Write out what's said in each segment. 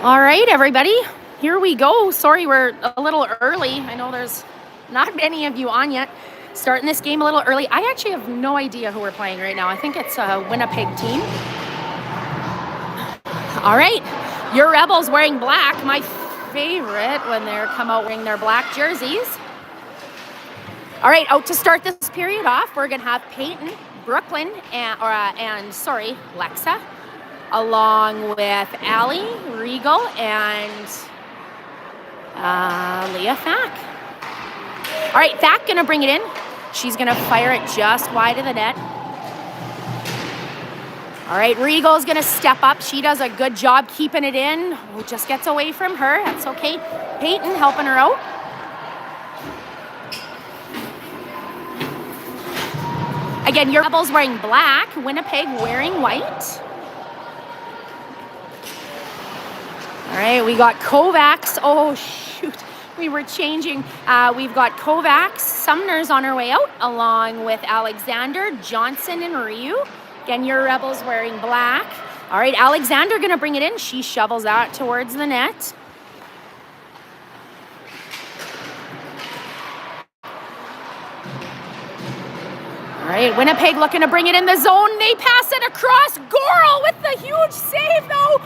All right, everybody, here we go. Sorry, we're a little early. I know there's not many of you on yet. Starting this game a little early. I actually have no idea who we're playing right now. I think it's a Winnipeg team. All right, your Rebels wearing black. My favorite when they come out wearing their black jerseys. All right, out to start this period off, we're going to have Peyton, Brooklyn, and Lexa, along with Allie, Regal, and Leah Thack. All right, Thack going to bring it in. She's going to fire it just wide of the net. All right, Regal's going to step up. She does a good job keeping it in. It just gets away from her. That's okay. Peyton helping her out. Again, your Rebels wearing black, Winnipeg wearing white. All right, we got Kovacs. Oh, shoot. We were changing. We've got Kovacs, Sumner's on her way out, along with Alexander, Johnson, and Ryu. Again, your Rebels wearing black. All right, Alexander going to bring it in. She shovels that towards the net. All right, Winnipeg looking to bring it in the zone. They pass it across. Goral with the huge save, though.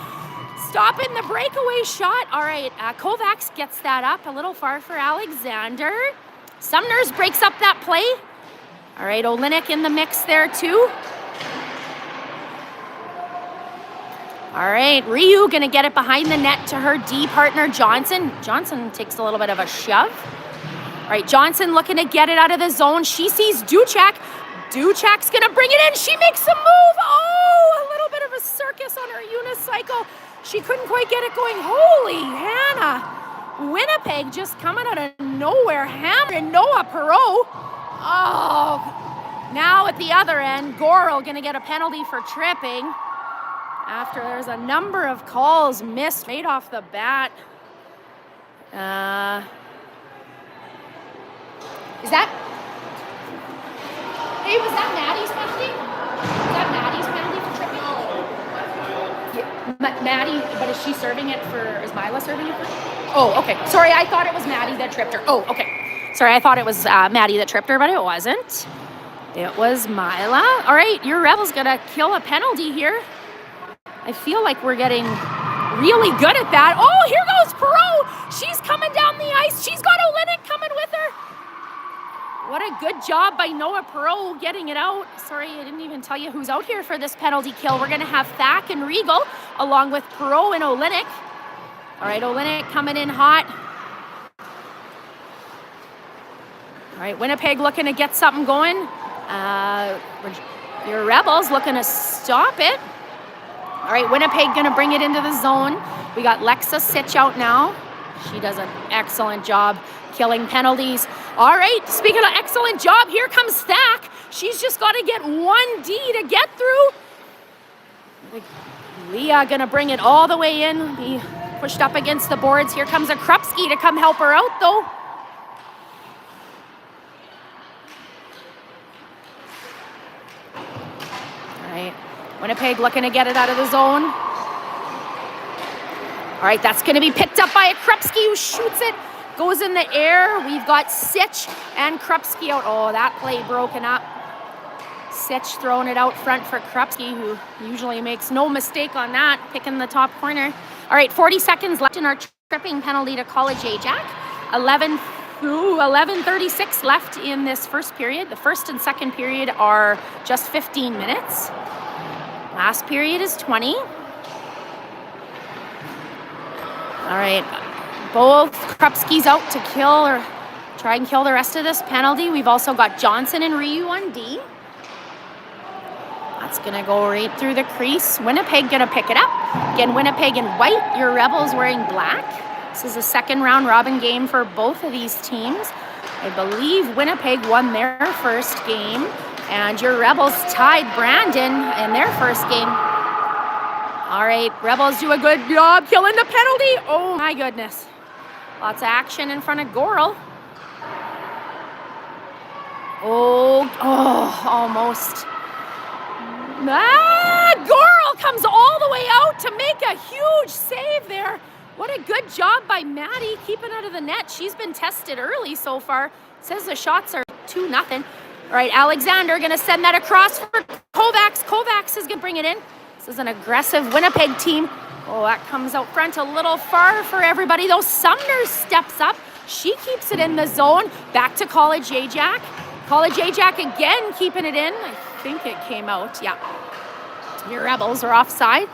Stopping the breakaway shot. All right, Kovacs gets that up a little far for Alexander. Sumners breaks up that play. All right, Olenek in the mix there, too. All right, Ryu going to get it behind the net to her D partner, Johnson. Johnson takes a little bit of a shove. All right, Johnson looking to get it out of the zone. She sees Duchek. Duchek's going to bring it in. She makes a move. Oh, a little bit of a circus on her unicycle. She couldn't quite get it going. Holy Hannah. Winnipeg just coming out of nowhere. Hammering Noah Perreault. Oh, now at the other end, Goral going to get a penalty for tripping after there's a number of calls missed right off the bat. Is that? Hey, was that Maddie's penalty? Was that Maddie's penalty for tripping? Yeah, Maddie, but is she serving it for, is Mila serving it for? Oh, okay. Sorry, I thought it was Maddie that tripped her. Oh, okay. Sorry, I thought it was Maddie that tripped her, but it wasn't. It was Mila. All right, your Rebels gonna kill a penalty here. I feel like we're getting really good at that. Oh, here goes Perreault. She's coming down the ice. She's got Olenek coming with her. What a good job by Noah Perreault getting it out. Sorry, I didn't even tell you who's out here for this penalty kill. We're going to have Thack and Regal along with Perreault and Olenek. All right, Olenek coming in hot. All right, Winnipeg looking to get something going. Your Rebels looking to stop it. All right, Winnipeg going to bring it into the zone. We got Lexa Sitch out now. She does an excellent job killing penalties. All right, speaking of excellent job, here comes Thack. She's just got to get 1D to get through. Leah going to bring it all the way in. Be pushed up against the boards. Here comes a Krupski to come help her out, though. All right, Winnipeg looking to get it out of the zone. All right, that's going to be picked up by a Krupski who shoots it. Goes in the air. We've got Sitch and Krupski out. Oh, that play broken up. Sitch throwing it out front for Krupski, who usually makes no mistake on that, picking the top corner. All right, 40 seconds left in our tripping penalty to College Ajax. 11:36 left in this first period. The first and second period are just 15 minutes. Last period is 20. All right. Both Krupski's out to kill or try and kill the rest of this penalty. We've also got Johnson and Ryu on D. That's going to go right through the crease. Winnipeg going to pick it up. Again, Winnipeg in white. Your Rebels wearing black. This is a second round robin game for both of these teams. I believe Winnipeg won their first game, and your Rebels tied Brandon in their first game. All right, Rebels do a good job killing the penalty. Oh, my goodness. Lots of action in front of Goral. Oh, almost. Goral comes all the way out to make a huge save there. What a good job by Maddie keeping out of the net. She's been tested early so far. It says the shots are 2-0. All right, Alexander going to send that across for Kovacs. Kovacs is going to bring it in. This is an aggressive Winnipeg team. Oh, that comes out front a little far for everybody, though. Sumner steps up. She keeps it in the zone. Back to College Ajax. College Ajax again keeping it in. I think it came out. Yeah. Your Rebels are offside.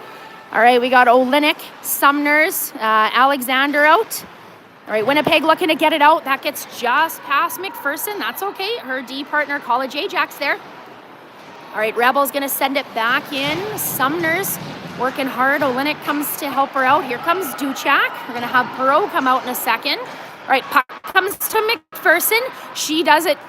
All right, we got Olenek, Sumners, Alexander out. All right, Winnipeg looking to get it out. That gets just past McPherson. That's okay. Her D partner, College Ajax there. All right, Rebels going to send it back in. Sumners working hard. Olenek comes to help her out. Here comes Duchak. We're going to have Perot come out in a second. All right, puck comes to McPherson. She does it,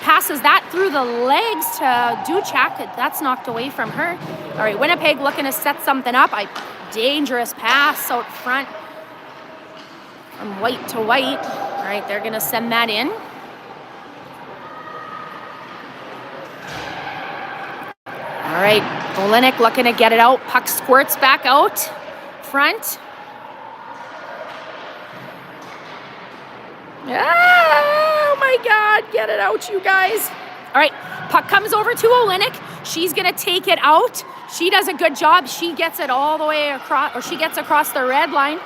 passes that through the legs to Duchak. That's knocked away from her. All right, Winnipeg looking to set something up. A dangerous pass out front from white to white. All right, they're going to send that in. All right, Olenek looking to get it out. Puck squirts back out front. Oh my God, get it out, you guys. All right, puck comes over to Olenek. She's gonna take it out. She does a good job. She gets it all the way across, or she gets across the red line.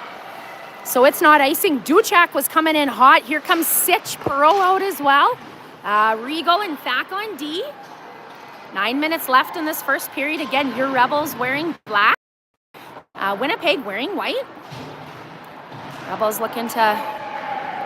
So it's not icing. Duchak was coming in hot. Here comes Sitch, Perot out as well. Regal and Thack on D. 9 minutes left in this first period. Again, your Rebels wearing black. Winnipeg wearing white. Rebels looking to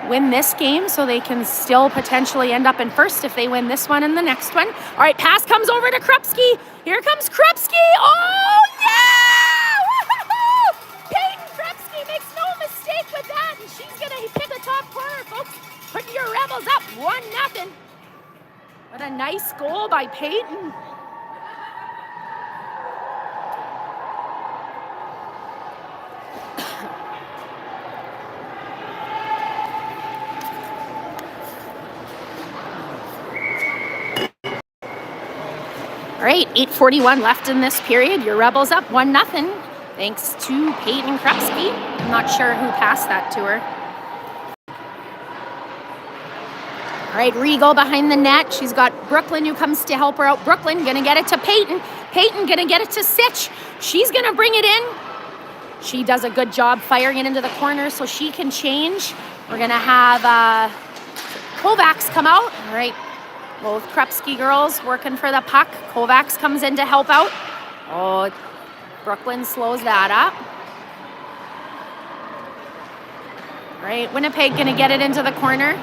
win this game so they can still potentially end up in first if they win this one and the next one. All right, pass comes over to Krupski. Here comes Krupski. Oh, yeah! Woo-hoo-hoo! Peyton Krupski makes no mistake with that, and she's going to hit the top corner, folks. Putting your Rebels up 1-0. What a nice goal by Peyton. All right, 8:41 left in this period. Your Rebels up 1-0, thanks to Peyton Krupski. I'm not sure who passed that to her. All right, Regal behind the net. She's got Brooklyn who comes to help her out. Brooklyn gonna get it to Peyton. Peyton gonna get it to Sitch. She's gonna bring it in. She does a good job firing it into the corner so she can change. We're gonna have Kovacs come out. All right. Both Krupski girls working for the puck. Kovacs comes in to help out. Oh, Brooklyn slows that up. All right, Winnipeg gonna get it into the corner.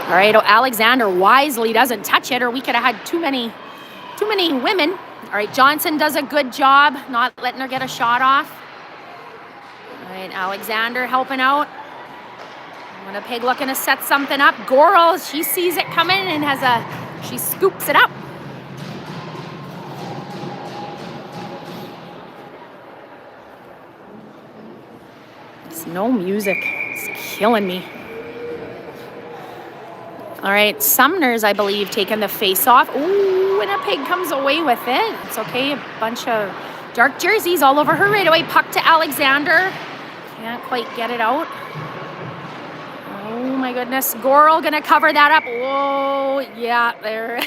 All right, Alexander wisely doesn't touch it, or we could have had too many women. All right, Johnson does a good job not letting her get a shot off. All right, Alexander helping out. Winnipeg looking to set something up. Goral, she sees it coming and she scoops it up. It's no music. It's killing me. All right, Sumner's, I believe, taking the face-off. Ooh, Winnipeg comes away with it. It's okay, a bunch of dark jerseys all over her right away. Puck to Alexander. Can't quite get it out. Oh, my goodness. Goral going to cover that up. Whoa, yeah, there.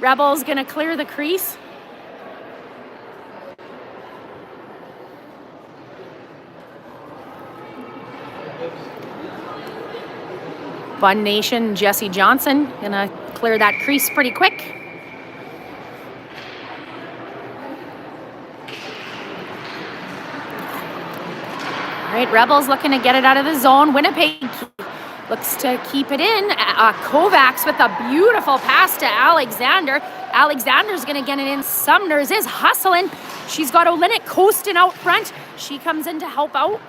Rebels going to clear the crease. Bun Nation, Jesse Johnson, gonna clear that crease pretty quick. All right, Rebels looking to get it out of the zone. Winnipeg looks to keep it in. Kovacs with a beautiful pass to Alexander. Alexander's gonna get it in. Sumners is hustling. She's got Olenek coasting out front. She comes in to help out.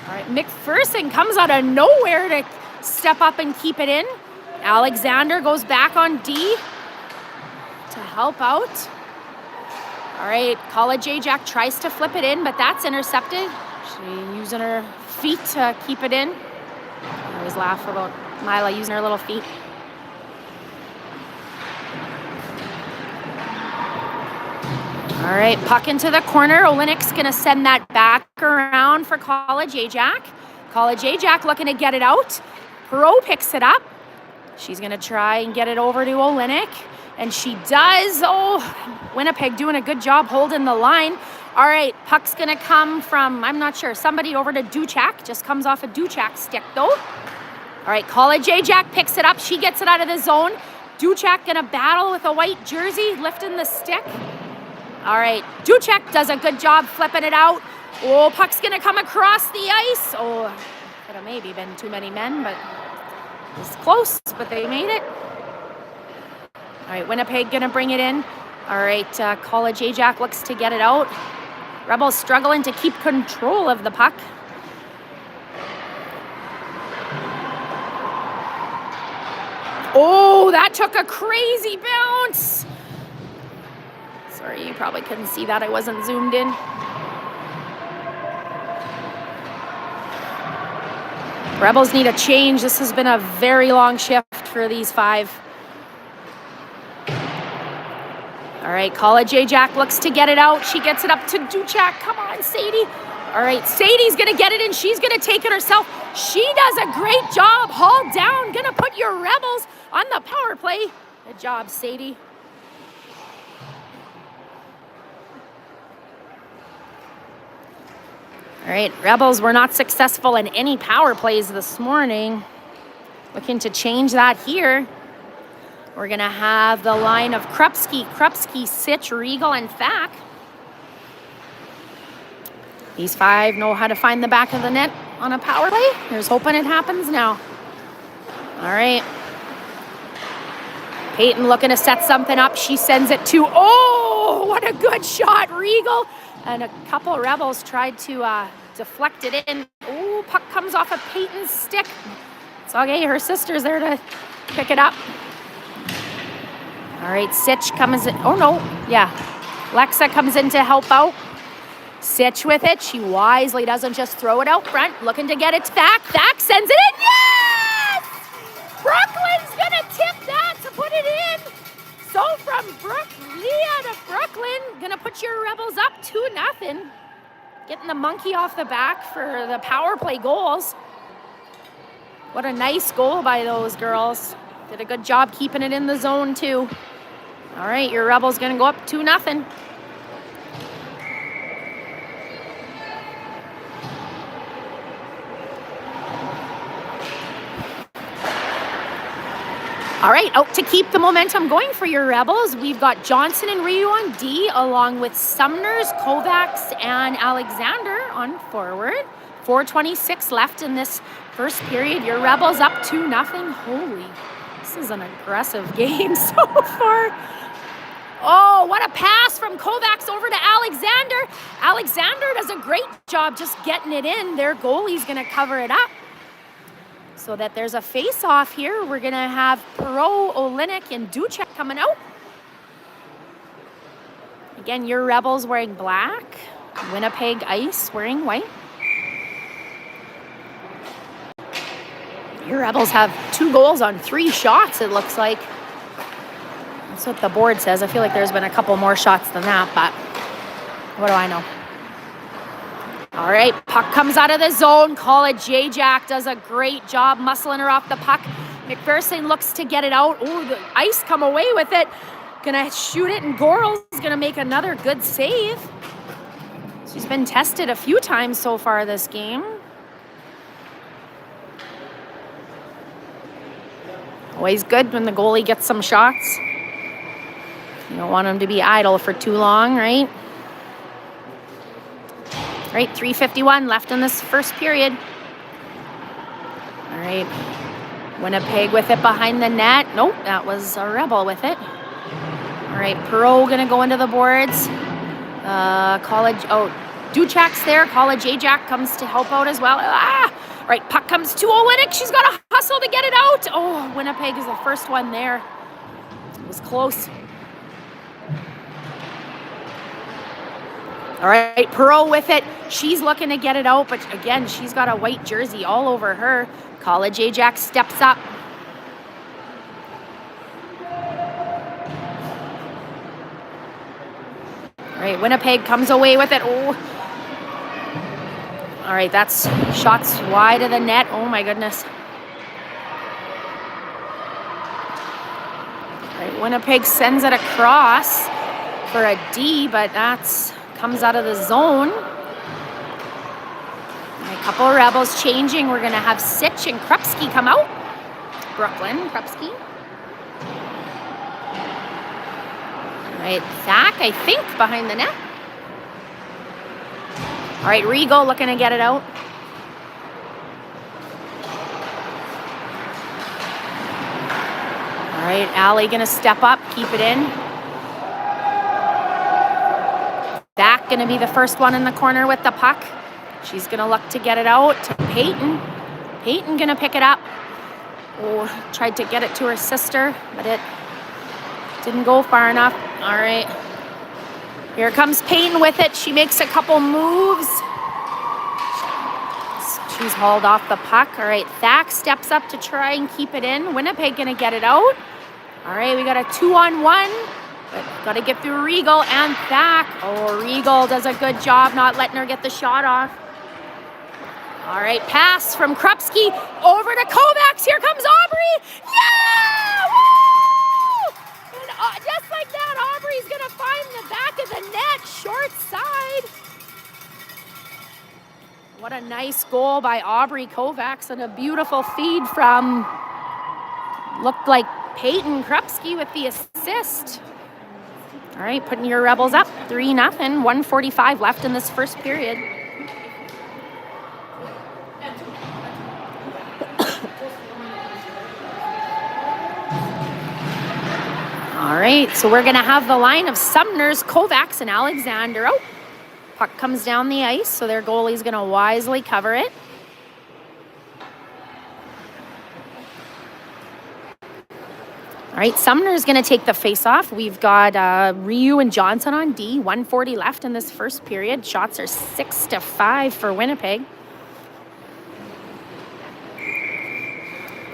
All right, McPherson comes out of nowhere to step up and keep it in. Alexander goes back on D to help out. All right, College Ajax tries to flip it in, but that's intercepted. She using her feet to keep it in. I always laugh about Mila using her little feet. All right, puck into the corner. Olenek's going to send that back around for College Ajax. College Ajax looking to get it out. Perot picks it up. She's going to try and get it over to Olenek. And she does. Oh, Winnipeg doing a good job holding the line. All right, puck's going to come from, I'm not sure, somebody over to Duchak. Just comes off a Duchak stick, though. All right, College Ajax picks it up. She gets it out of the zone. Duchak going to battle with a white jersey, lifting the stick. All right, Duchak does a good job flipping it out. Oh, puck's going to come across the ice. Oh, could have maybe been too many men, but it was close, but they made it. All right, Winnipeg going to bring it in. All right, College Ajax looks to get it out. Rebels struggling to keep control of the puck. Oh, that took a crazy bounce. Sorry, you probably couldn't see that. I wasn't zoomed in. Rebels need a change. This has been a very long shift for these five. All right, College Ajax looks to get it out. She gets it up to Duchak. Come on, Sadie. All right, Sadie's going to get it in. She's going to take it herself. She does a great job. Haul down. Going to put your Rebels on the power play. Good job, Sadie. All right, Rebels were not successful in any power plays this morning. Looking to change that here. We're going to have the line of Krupski, Sitch, Regal, and Fack. These five know how to find the back of the net on a power play. Here's hoping it happens now. All right. Peyton looking to set something up. She sends it to, oh, what a good shot, Regal. And a couple Rebels tried to deflect it in. Oh, puck comes off of Peyton's stick. It's okay, her sister's there to pick it up. All right, Sitch comes in. Oh, no. Yeah. Lexa comes in to help out. Sitch with it. She wisely doesn't just throw it out front. Looking to get it to Fack. Fack sends it in. Yes! Brooklyn's going to tip that to put it in. So from Leah to Brooklyn, going to put your Rebels up 2-0. Getting the monkey off the back for the power play goals. What a nice goal by those girls. Did a good job keeping it in the zone, too. All right, your Rebels going to go up 2-0. All right, out to keep the momentum going for your Rebels. We've got Johnson and Ryu on D, along with Sumners, Kovacs, and Alexander on forward. 4:26 left in this first period. Your Rebels up 2-0. Holy, this is an aggressive game so far. Oh, what a pass from Kovacs over to Alexander. Alexander does a great job just getting it in. Their goalie's going to cover it up. So that there's a face-off here. We're going to have Perot, Olenek, and Duchek coming out. Again, your Rebels wearing black. Winnipeg Ice wearing white. Your Rebels have 2 goals on 3 shots, it looks like. That's what the board says. I feel like there's been a couple more shots than that, but what do I know? All right, puck comes out of the zone. College Ajax does a great job muscling her off the puck. McPherson looks to get it out. Oh, the Ice come away with it. Gonna shoot it, and Gorel's gonna make another good save. She's been tested a few times so far this game. Always good when the goalie gets some shots. You don't want him to be idle for too long, right? Right, 3:51 left in this first period. All right, Winnipeg with it behind the net. Nope, that was a Rebel with it. All right, Perot gonna go into the boards. Duchak's there. College Ajax comes to help out as well. Right, puck comes to Olenek. She's got to hustle to get it out. Oh, Winnipeg is the first one there. It was close. All right, Perot with it. She's looking to get it out, but again, she's got a white jersey all over her. College Ajax steps up. All right, Winnipeg comes away with it. Oh. All right, that's shots wide of the net. Oh my goodness. All right, Winnipeg sends it across for a D, but that's comes out of the zone. A couple of Rebels changing. We're going to have Sitch and Krupski come out. Brooklyn, Krupski. All right, Zach, I think, behind the net. All right, Rigo looking to get it out. All right, Allie going to step up, keep it in. Zach going to be the first one in the corner with the puck. She's going to look to get it out to Peyton. Peyton going to pick it up. Oh, tried to get it to her sister, but it didn't go far enough. All right. Here comes Peyton with it. She makes a couple moves. She's hauled off the puck. All right, Thak steps up to try and keep it in. Winnipeg going to get it out. All right, we got a 2-on-1. But got to get through Regal and Thak. Oh, Regal does a good job not letting her get the shot off. All right, pass from Krupski over to Kovacs. Here comes Aubrey. Yeah! Woo! And just like that, Aubrey's going to find the back of the net, short side. What a nice goal by Aubrey Kovacs and a beautiful feed from, looked like Peyton Krupski with the assist. All right, putting your Rebels up 3-0, 1:45 left in this first period. All right, so we're going to have the line of Sumners, Kovacs, and Alexander out. Puck comes down the ice, so their goalie's going to wisely cover it. All right, Sumner's going to take the face-off. We've got Ryu and Johnson on D. 1:40 left in this first period. Shots are 6-5 for Winnipeg.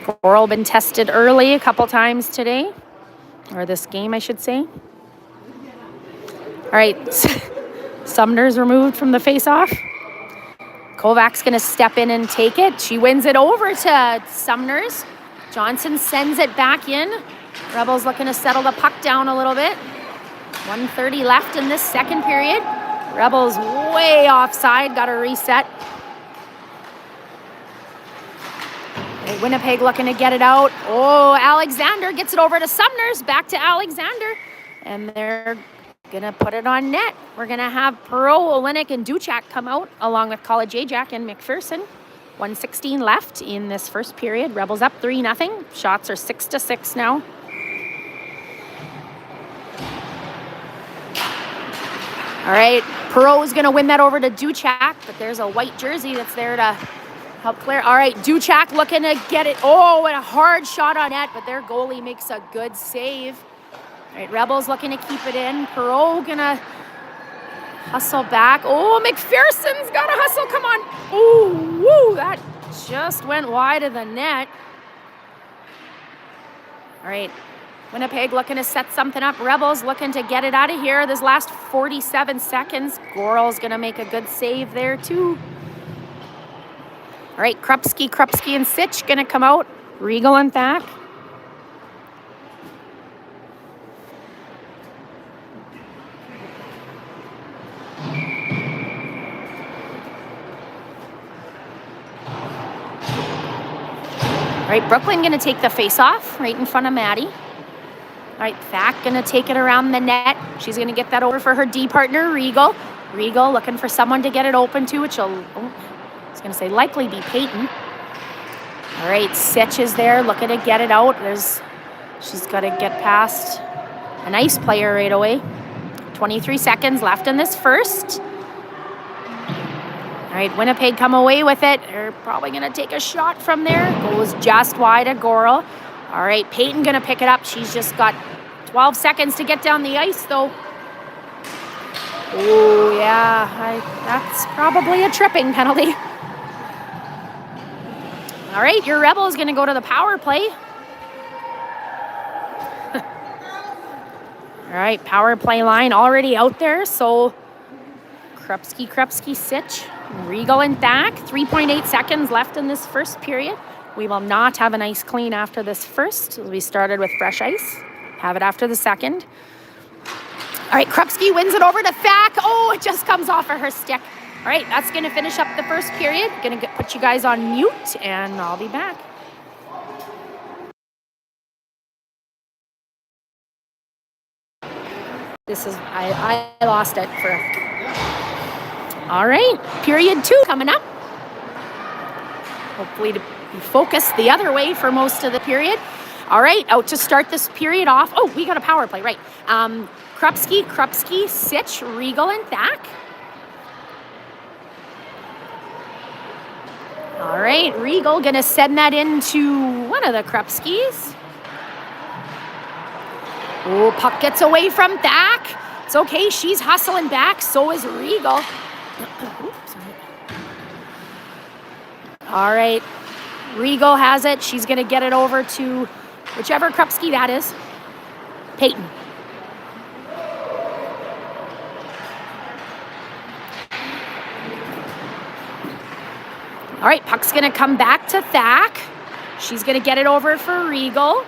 Coral been tested early a couple times today. Or this game, I should say. All right, Sumner's removed from the face-off. Kovacs going to step in and take it. She wins it over to Sumners. Johnson sends it back in. Rebels looking to settle the puck down a little bit. 1:30 left in this second period. Rebels way offside, got to reset. Winnipeg looking to get it out. Oh, Alexander gets it over to Sumners. Back to Alexander. And they're going to put it on net. We're going to have Perot, Olenek, and Duchak come out, along with College Ajax and McPherson. 1:16 left in this first period. Rebels up 3-0. Shots are 6-6 now. All right, Perot is going to win that over to Duchak, but there's a white jersey that's there to help clear. All right, Duchak looking to get it. Oh, and a hard shot on net, but their goalie makes a good save. All right, Rebels looking to keep it in. Perot going to hustle back. Oh, McPherson's got to hustle. Come on. Oh, woo, that just went wide of the net. All right, Winnipeg looking to set something up. Rebels looking to get it out of here. This last 47 seconds. Goral's going to make a good save there, too. All right, Krupski, and Sitch going to come out. Regal and Thak. All right, Brooklyn going to take the face-off right in front of Maddie. All right, Thak going to take it around the net. She's going to get that over for her D partner, Regal. Regal looking for someone to get it open to, which will, I was going to say, likely be Peyton. All right, Sitch is there looking to get it out. She's got to get past a nice player right away. 23 seconds left in this first. All right, Winnipeg come away with it. They're probably going to take a shot from there. Goes just wide of Goral. All right, Peyton going to pick it up. She's just got 12 seconds to get down the ice, though. Oh, yeah, that's probably a tripping penalty. All right, your Rebel is going to go to the power play. All right, power play line already out there. So Krupski, Sitch, Regal and Thack. 3.8 seconds left in this first period. We will not have an ice clean after this first. We started with fresh ice. Have it after the second. All right, Krupski wins it over to Thack. Oh, it just comes off of her stick. All right, that's going to finish up the first period. Going to put you guys on mute, and I'll be back. I lost it for. All right, period 2 coming up. Hopefully to be focused the other way for most of the period. All right, out to start this period off. Oh, we got a power play, right. Krupski, Sitch, Regal, and Thack. All right, Regal gonna send that into one of the Krupskis. Oh, puck gets away from Thack. It's okay, she's hustling back, so is Regal. All right, Regal has it. She's gonna get it over to whichever Krupski that is. Peyton. All right, puck's gonna come back to Thack. She's gonna get it over for Regal.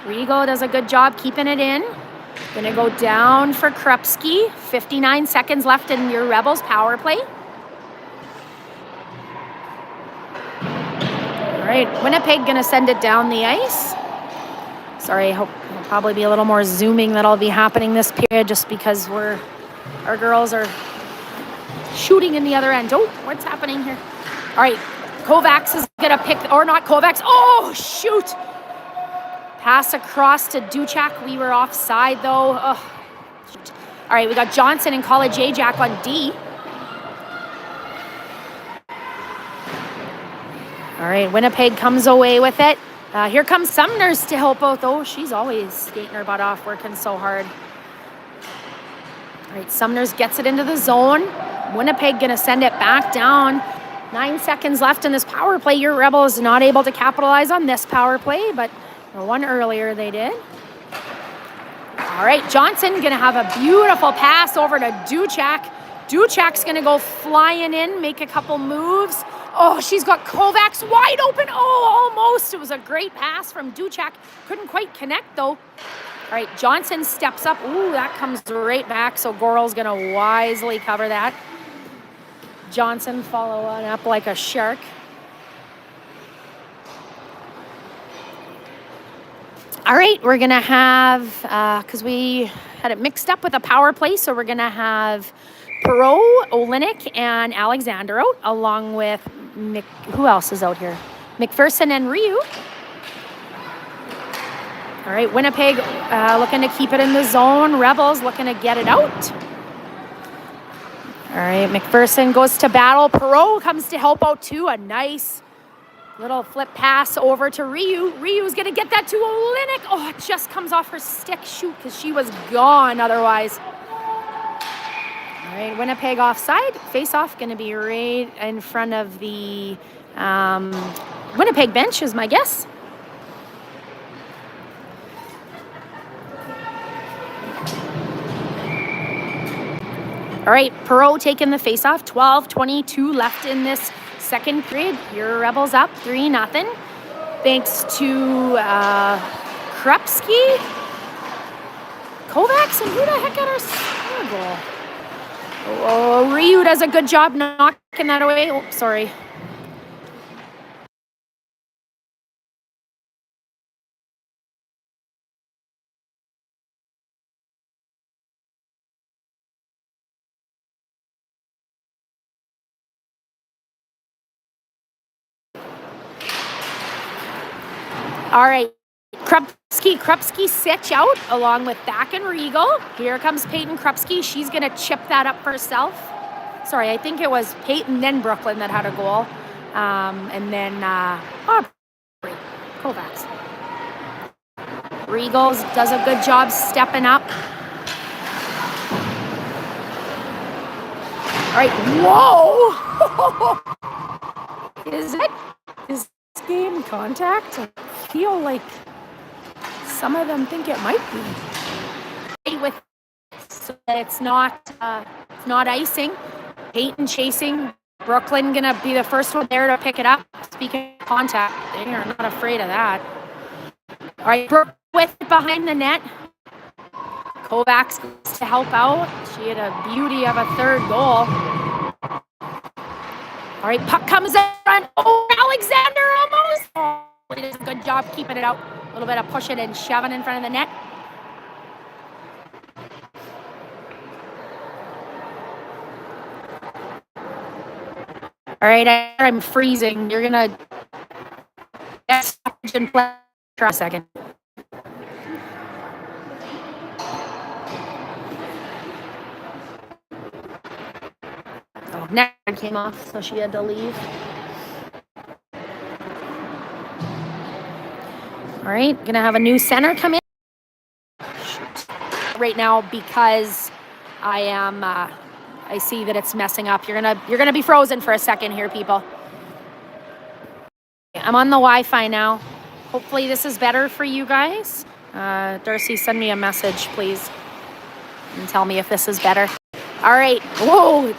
Regal does a good job keeping it in. Gonna go down for Krupski. 59 seconds left in your Rebels power play. All right, Winnipeg gonna send it down the ice. Sorry, I hope there'll probably be a little more zooming that'll be happening this period just because our girls are shooting in the other end. Oh, what's happening here? All right, Kovacs is gonna pick, or not Kovacs. Oh, shoot. Pass across to Duchak. We were offside though. Oh, shoot. All right, we got Johnson and College Ajax on D. All right, Winnipeg comes away with it. Here comes Sumners to help out. Oh, she's always skating her butt off, working so hard. All right, Sumners gets it into the zone. Winnipeg gonna send it back down. 9 seconds left in this power play. Your Rebels not able to capitalize on this power play, but the one earlier they did. All right, Johnson gonna have a beautiful pass over to Duchak. Duchak's gonna go flying in, make a couple moves. Oh, she's got Kovacs wide open. Oh, almost. It was a great pass from Duchak. Couldn't quite connect though. All right, Johnson steps up. Ooh, that comes right back. So Goral's gonna wisely cover that. Johnson following up like a shark. All right, we're gonna have, because we had it mixed up with a power play, so we're gonna have Perot, Olenek, and Alexander out, along with who else is out here? McPherson and Ryu. All right, Winnipeg looking to keep it in the zone. Rebels looking to get it out. All right, McPherson goes to battle. Perot comes to help out too. A nice little flip pass over to Ryu. Ryu's gonna get that to Olenek. Oh, it just comes off her stick. Shoot, because she was gone otherwise. All right, Winnipeg offside. Face-off gonna be right in front of the Winnipeg bench is my guess. All right, Perot taking the face-off. 12:22 left in this second period. Your Rebels up 3-0. Thanks to Krupski, Kovacs, and who the heck got our score goal? Oh, Ryu does a good job knocking that away. Oh, sorry. All right, Krupski Sitch out along with Thack and Regal. Here comes Peyton Krupski. She's gonna chip that up herself. Sorry, I think it was Peyton then Brooklyn that had a goal. And then Kovacs. Regal does a good job stepping up. All right, whoa! Is this game contact? I feel like some of them think it might be. With so that it's not icing. Peyton chasing. Brooklyn gonna be the first one there to pick it up. Speaking of contact, they are not afraid of that. All right, Brooke with it behind the net. Kovacs to help out. She had a beauty of a third goal. All right, puck comes in front. Oh, Alexander almost. Oh, he does a good job keeping it out. A little bit of pushing and shoving in front of the net. All right, I'm freezing. You're gonna play for a second. Oh, net came off, so she had to leave. All right, gonna have a new center come in right now because I am. I see that it's messing up. You're gonna be frozen for a second here, people. I'm on the Wi-Fi now. Hopefully this is better for you guys. Darcy, send me a message, please, and tell me if this is better. All right. Whoa.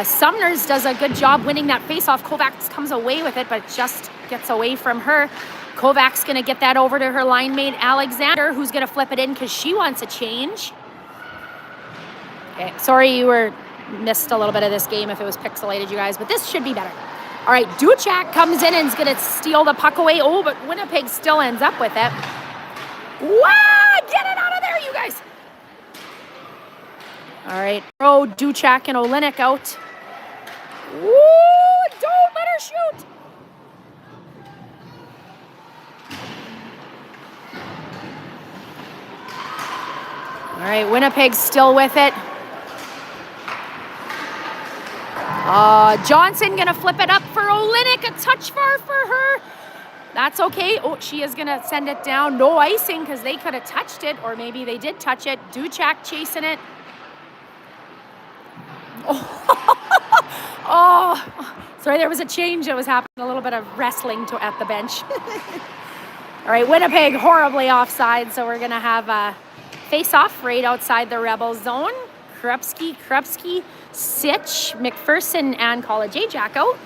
Sumners does a good job winning that faceoff. Kovacs comes away with it, but just gets away from her. Kovacs gonna get that over to her line mate Alexander, who's gonna flip it in because she wants a change. Okay, sorry you missed a little bit of this game if it was pixelated, you guys, but this should be better. All right, Duchak comes in and is gonna steal the puck away. Oh, but Winnipeg still ends up with it. Wow, get it out of there, you guys. All right, throw Duchak and Olenek out. Woo, don't let her shoot. All right, Winnipeg's still with it. Johnson gonna flip it up for Olenek, a touch far for her. That's okay. Oh, she is gonna send it down. No icing because they could have touched it, or maybe they did touch it. Duchak chasing it. Oh, sorry, there was a change that was happening. A little bit of wrestling at the bench. All right, Winnipeg horribly offside, so we're gonna have a face-off right outside the Rebel zone. Krupski, Sitch, McPherson, and College Ajax out.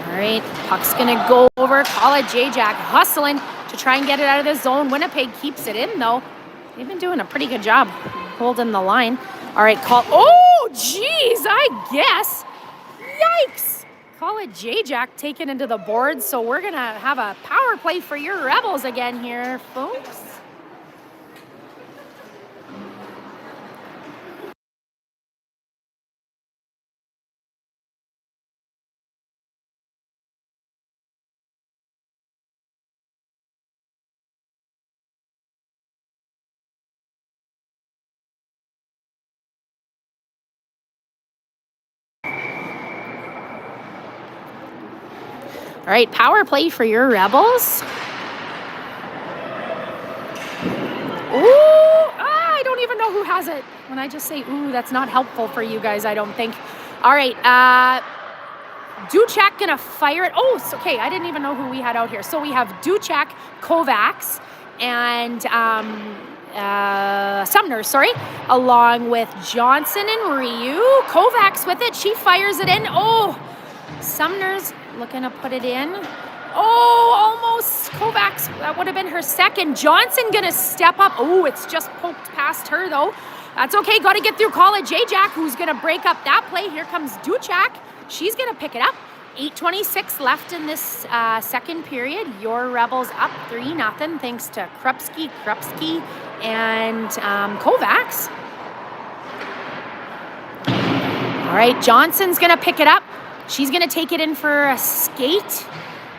All right, puck's gonna go over. College Ajax hustling to try and get it out of the zone. Winnipeg keeps it in though. They've been doing a pretty good job holding the line. All right, oh, geez, I guess. Yikes. College Ajax taken into the boards, so we're going to have a power play for your Rebels again here, folks. All right, power play for your Rebels. Ooh, I don't even know who has it. When I just say, ooh, that's not helpful for you guys, I don't think. All right, Duchak gonna fire it. Oh, okay, I didn't even know who we had out here. So we have Duchak, Kovacs, and Sumner, along with Johnson and Ryu. Kovacs with it, she fires it in. Oh, Sumner's looking to put it in. Oh, almost. Kovacs, that would have been her second. Johnson gonna step up. Oh, it's just poked past her though. That's okay, gotta get through College Ajax, who's gonna break up that play. Here comes Duchak. She's gonna pick it up. 8:26 left in this second period. Your Rebels up 3-0 thanks to Krupski, and Kovacs. All right, Johnson's gonna pick it up. She's gonna take it in for a skate.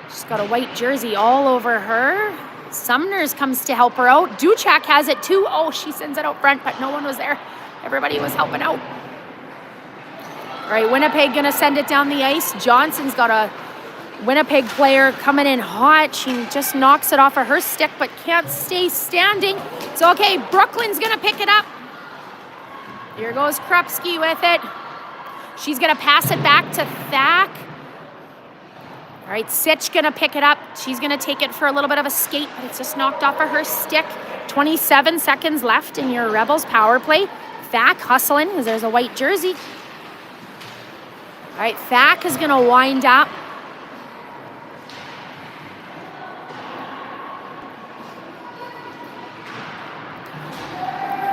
She's got a white jersey all over her. Sumners comes to help her out. Duchak has it too. Oh, she sends it out front, but no one was there. Everybody was helping out. All right, Winnipeg gonna send it down the ice. Johnson's got a Winnipeg player coming in hot. She just knocks it off of her stick, but can't stay standing. It's okay. Brooklyn's going to pick it up. Here goes Krupski with it. She's going to pass it back to Thack. All right, Sitch going to pick it up. She's going to take it for a little bit of a skate, but it's just knocked off of her stick. 27 seconds left in your Rebels power play. Thack hustling because there's a white jersey. All right, Thack is going to wind up.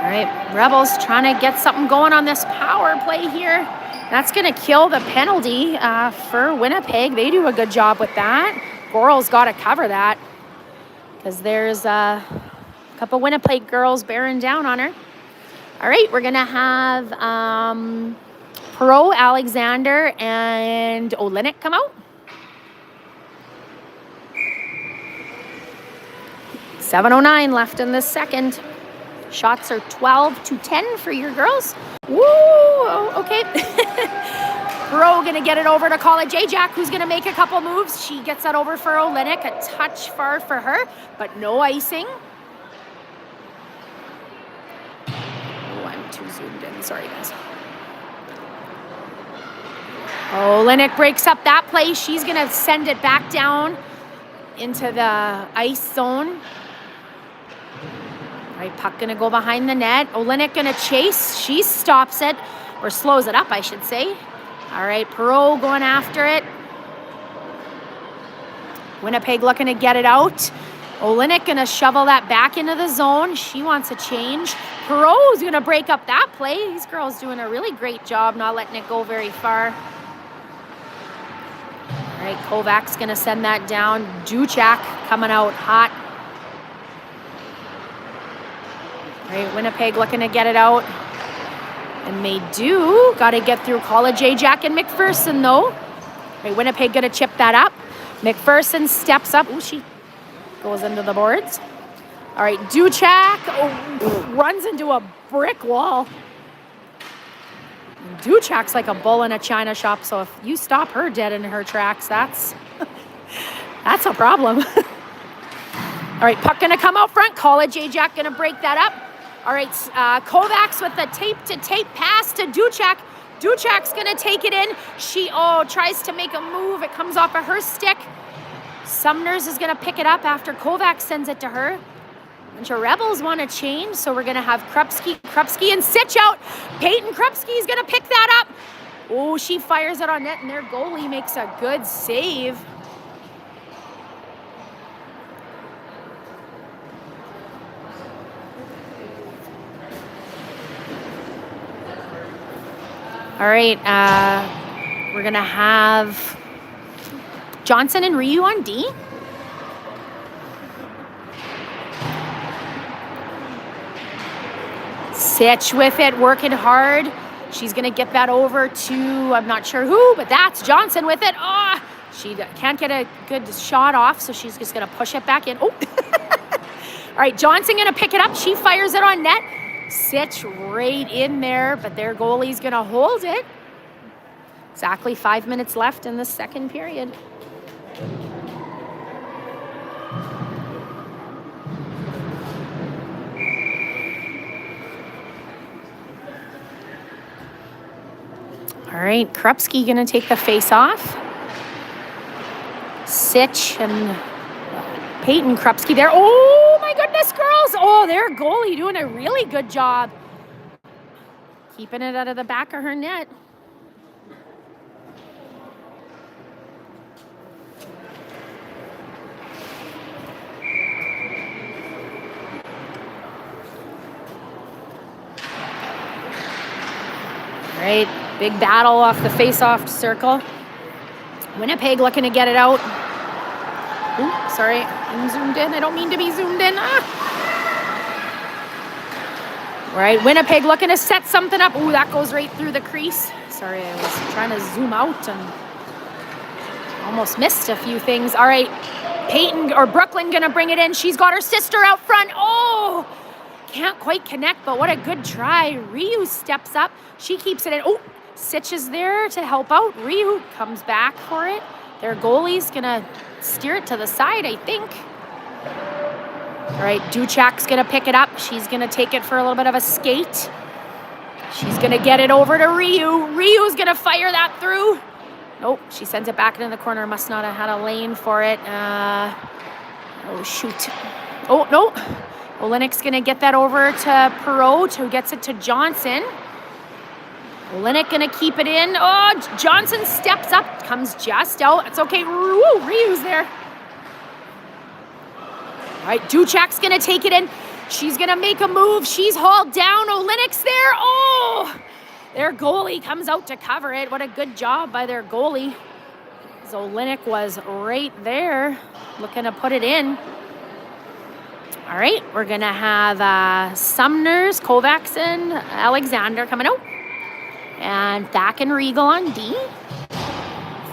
All right, Rebels trying to get something going on this power play here. That's going to kill the penalty for Winnipeg. They do a good job with that. Goral's got to cover that because there's a couple Winnipeg girls bearing down on her. All right, we're going to have Perot, Alexander, and Olenek come out. 7:09 left in this second. Shots are 12-10 for your girls. Woo! Okay. Perot gonna get it over to College Ajax, who's gonna make a couple moves. She gets that over for Olenek, a touch far for her, but no icing. Oh, I'm too zoomed in. Sorry, guys. Olenek breaks up that play. She's gonna send it back down into the ice zone. All right, puck gonna go behind the net. Olenek gonna chase. She stops it, or slows it up, I should say. All right, Perot going after it. Winnipeg looking to get it out. Olenek gonna shovel that back into the zone. She wants a change. Perot's gonna break up that play. These girls doing a really great job not letting it go very far. All right, Kovac's gonna send that down. Duchak coming out hot. All right, Winnipeg looking to get it out. And they do. Got to get through College Ajax and McPherson, though. All right, Winnipeg going to chip that up. McPherson steps up. Ooh, she goes into the boards. All right, Duchak runs into a brick wall. Duchak's like a bull in a china shop, so if you stop her dead in her tracks, that's a problem. All right, puck going to come out front. College Ajax going to break that up. All right, Kovacs with a tape-to-tape pass to Duchak. Duchak's going to take it in. She, tries to make a move. It comes off of her stick. Sumners is going to pick it up after Kovacs sends it to her. And your Rebels want to change, so we're going to have Krupski and Sitch out. Peyton Krupski is going to pick that up. Oh, she fires it on net, and their goalie makes a good save. All right, we're going to have Johnson and Ryu on D. Sitch with it, working hard. She's going to get that over to, I'm not sure who, but that's Johnson with it. Oh, she can't get a good shot off, so she's just going to push it back in. Oh, all right, Johnson going to pick it up. She fires it on net. Sitch right in there, but their goalie's going to hold it. Exactly 5 minutes left in the second period. All right, Krupski going to take the face off. Sitch and Peyton Krupski there. Oh my goodness, girls. Oh, their goalie doing a really good job. Keeping it out of the back of her net. All right, big battle off the face-off circle. Winnipeg looking to get it out. Ooh, sorry, I'm zoomed in. I don't mean to be zoomed in. All right, Winnipeg looking to set something up. Ooh, that goes right through the crease. Sorry, I was trying to zoom out and almost missed a few things. All right, Peyton or Brooklyn gonna bring it in. She's got her sister out front. Oh, can't quite connect, but what a good try. Ryu steps up. She keeps it in. Oh, Sitch is there to help out. Ryu comes back for it. Their goalie's gonna steer it to the side, I think. All right, Duchek's gonna pick it up. She's gonna take it for a little bit of a skate. She's gonna get it over to Ryu. Ryu's gonna fire that through. Nope, she sends it back into the corner. Must not have had a lane for it. Oh, shoot. Oh, no. Olenik's gonna get that over to Perot, who gets it to Johnson. Olenik gonna keep it in. Oh, Johnson steps up, comes just out. It's okay. Woo, Ryu's there. All right, Duchek's gonna take it in. She's gonna make a move. She's hauled down. Olenik's there. Oh, their goalie comes out to cover it. What a good job by their goalie. Olenik was right there looking to put it in. All right, we're gonna have Sumners, Kovacs, and Alexander coming out. And Thak and Regal on D.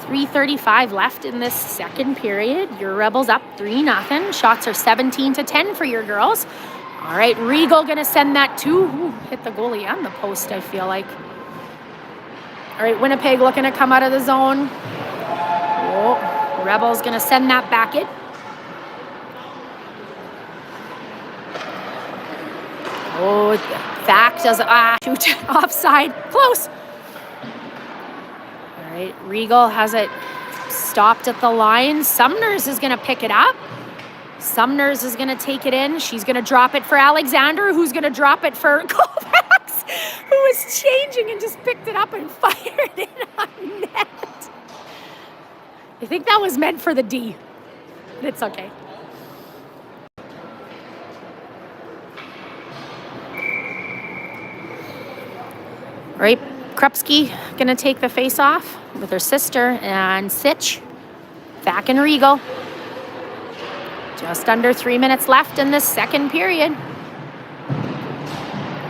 3:35 left in this second period. Your Rebels up 3-0. Shots are 17-10 for your girls. All right, Regal gonna send that to, hit the goalie and the post, I feel like. All right, Winnipeg looking to come out of the zone. Oh, Rebels gonna send that back in. Oh, Thak does, shoot, offside, close. All right, Regal has it stopped at the line. Sumners is gonna pick it up. Sumners is gonna take it in. She's gonna drop it for Alexander, who's gonna drop it for Kovacs, who was changing and just picked it up and fired it on net. I think that was meant for the D. It's okay. Right, Krupski gonna take the face off with her sister and Sitch. Thak and Regal. Just under 3 minutes left in this second period.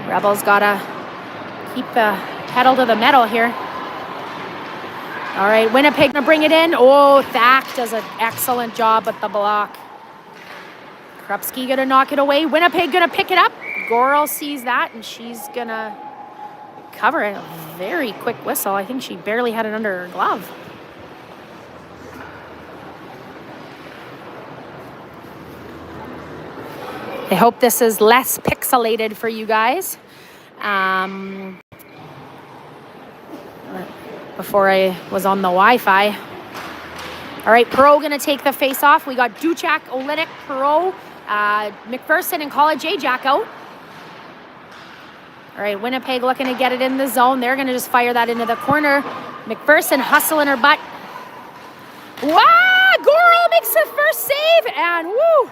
Rebels gotta keep the pedal to the metal here. All right, Winnipeg gonna bring it in. Oh, Thak does an excellent job with the block. Krupski gonna knock it away. Winnipeg gonna pick it up. Gorel sees that and she's gonna cover it. A very quick whistle. I think she barely had it under her glove. I hope this is less pixelated for you guys. Before I was on the Wi-Fi. All right, Perot gonna take the face off. We got Duchek, Olenik, Perot, McPherson, and College Ajax out. All right, Winnipeg looking to get it in the zone. They're gonna just fire that into the corner. McPherson hustling her butt. Wow, Gorel makes the first save, and woo!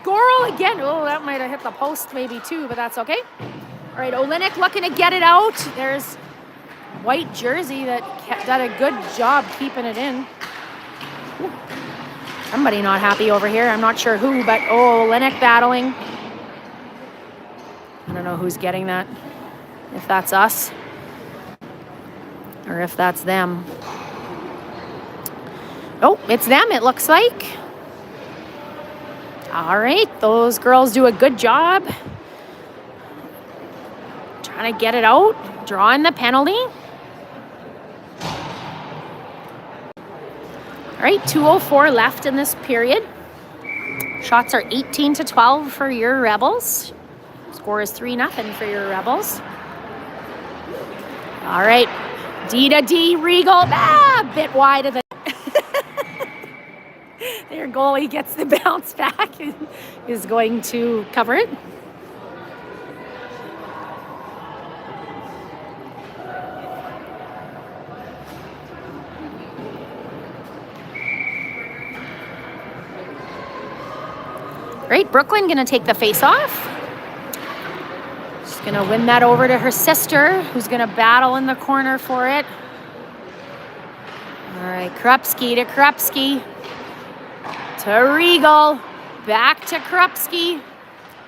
Gorel again. Oh, that might have hit the post maybe too, but that's okay. All right, Olenik looking to get it out. There's white jersey that did a good job keeping it in. Ooh. Somebody not happy over here. I'm not sure who, but oh, Olenik battling. I don't know who's getting that. If that's us or if that's them. Oh, it's them, it looks like. All right, those girls do a good job trying to get it out, drawing the penalty. All right, 2:04 left in this period. Shots are 18-12 for your Rebels. Score is 3-0 for your Rebels. All right, D to D, Regal, a bit wide of the their goalie gets the bounce back and is going to cover it. Great, Brooklyn gonna take the face off. She's gonna win that over to her sister, who's gonna battle in the corner for it. All right, Krupski to Krupski. To Regal, back to Krupski,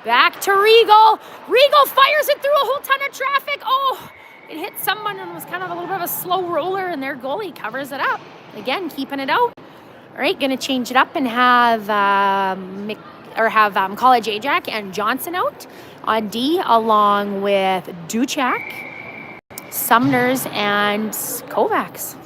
back to Regal. Regal fires it through a whole ton of traffic. Oh, it hit someone and was kind of a little bit of a slow roller, and their goalie covers it up. Again, keeping it out. All right, gonna change it up and have College Ajax and Johnson out on D, along with Duchek, Sumners, and Kovacs.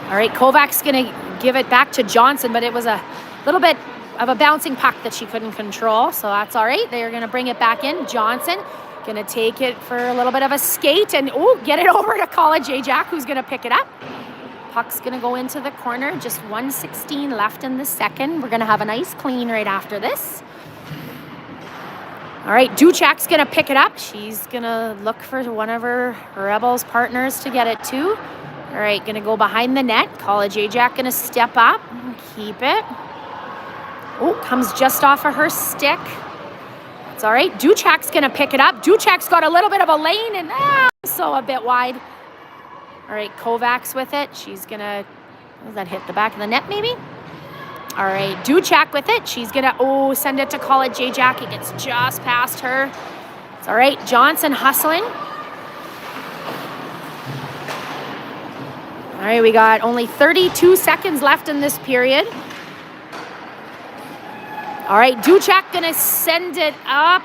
All right, Kovacs going to give it back to Johnson, but it was a little bit of a bouncing puck that she couldn't control, so that's all right. They're going to bring it back in. Johnson going to take it for a little bit of a skate and, get it over to College Ajax, who's going to pick it up. Puck's going to go into the corner. Just 1:16 left in the second. We're going to have a nice clean right after this. All right, Duchek's going to pick it up. She's going to look for one of her Rebels partners to get it to. All right, going to go behind the net. College Ajax going to step up and keep it. Comes just off of her stick. It's all right. Duchek's going to pick it up. Duchek's got a little bit of a lane and so a bit wide. All right, Kovacs with it. She's going to, does that hit the back of the net maybe? All right, Duchek with it. She's going to, send it to College Ajax. It gets just past her. It's all right. Johnson hustling. All right, we got only 32 seconds left in this period. All right, Duchek going to send it up.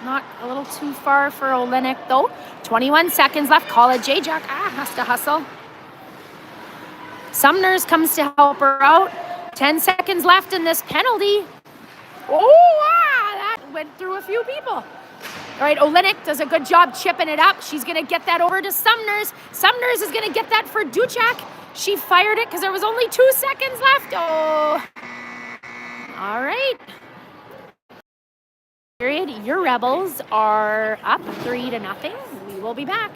Not a little too far for Olenek, though. 21 seconds left. College Ajax has to hustle. Sumners comes to help her out. 10 seconds left in this penalty. That went through a few people. All right, Olenek does a good job chipping it up. She's going to get that over to Sumners. Sumners is going to get that for Duchek. She fired it because there was only 2 seconds left. All right. Period. Your Rebels are up 3-0. We will be back.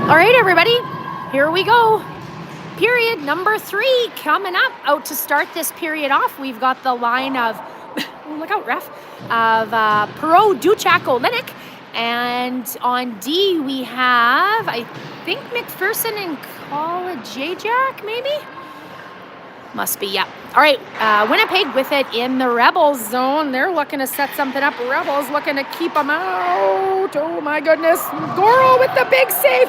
All right, everybody, here we go. Period number 3 coming up. Out to start this period off, we've got the line of, look out, ref, of Perot, Duchak, Olenek. And on D, we have, I think, McPherson and College-Jack, maybe? Must be, yeah. All right, Winnipeg with it in the Rebels zone. They're looking to set something up. Rebels looking to keep them out. Oh, my goodness. Goro with the big save.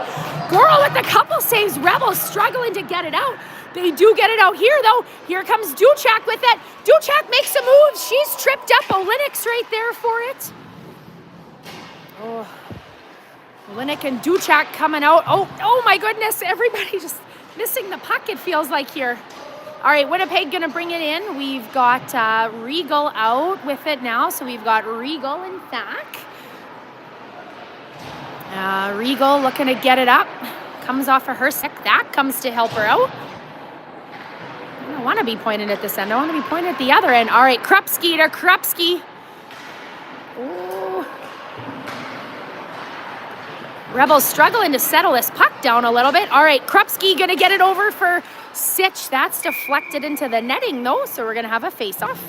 Goro with a couple saves. Rebels struggling to get it out. They do get it out here, though. Here comes Duchak with it. Duchak makes a move. She's tripped up. Olenek right there for it. Oh, Olenek and Duchak coming out. Oh, my goodness. Everybody just missing the puck, it feels like here. All right, Winnipeg going to bring it in. We've got Regal out with it now. So we've got Regal and Thack. Regal looking to get it up. Comes off of her stick. Thack comes to help her out. I don't want to be pointed at this end. I want to be pointed at the other end. All right, Krupski to Krupski. Ooh. Rebels struggling to settle this puck down a little bit. All right, Krupski going to get it over for Sitch. That's deflected into the netting, though, so we're going to have a face-off.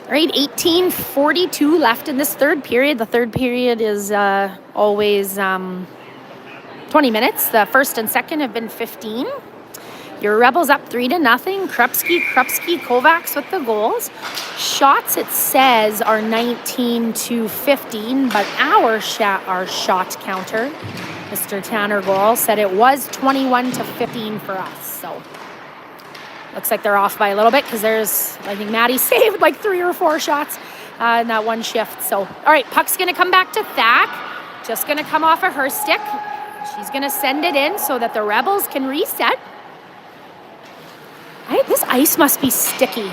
All right, 18:42 left in this third period. The third period is always 20 minutes. The first and second have been 15. Your Rebels up 3-0. Krupski, Kovacs with the goals. Shots, it says, are 19-15, but our shot counter, Mr. Tanner Goral, said it was 21-15 for us. So looks like they're off by a little bit because there's, I think Maddie saved like 3 or 4 shots in that one shift. So, all right, puck's going to come back to Thack. Just going to come off of her stick. She's going to send it in so that the Rebels can reset. This ice must be sticky.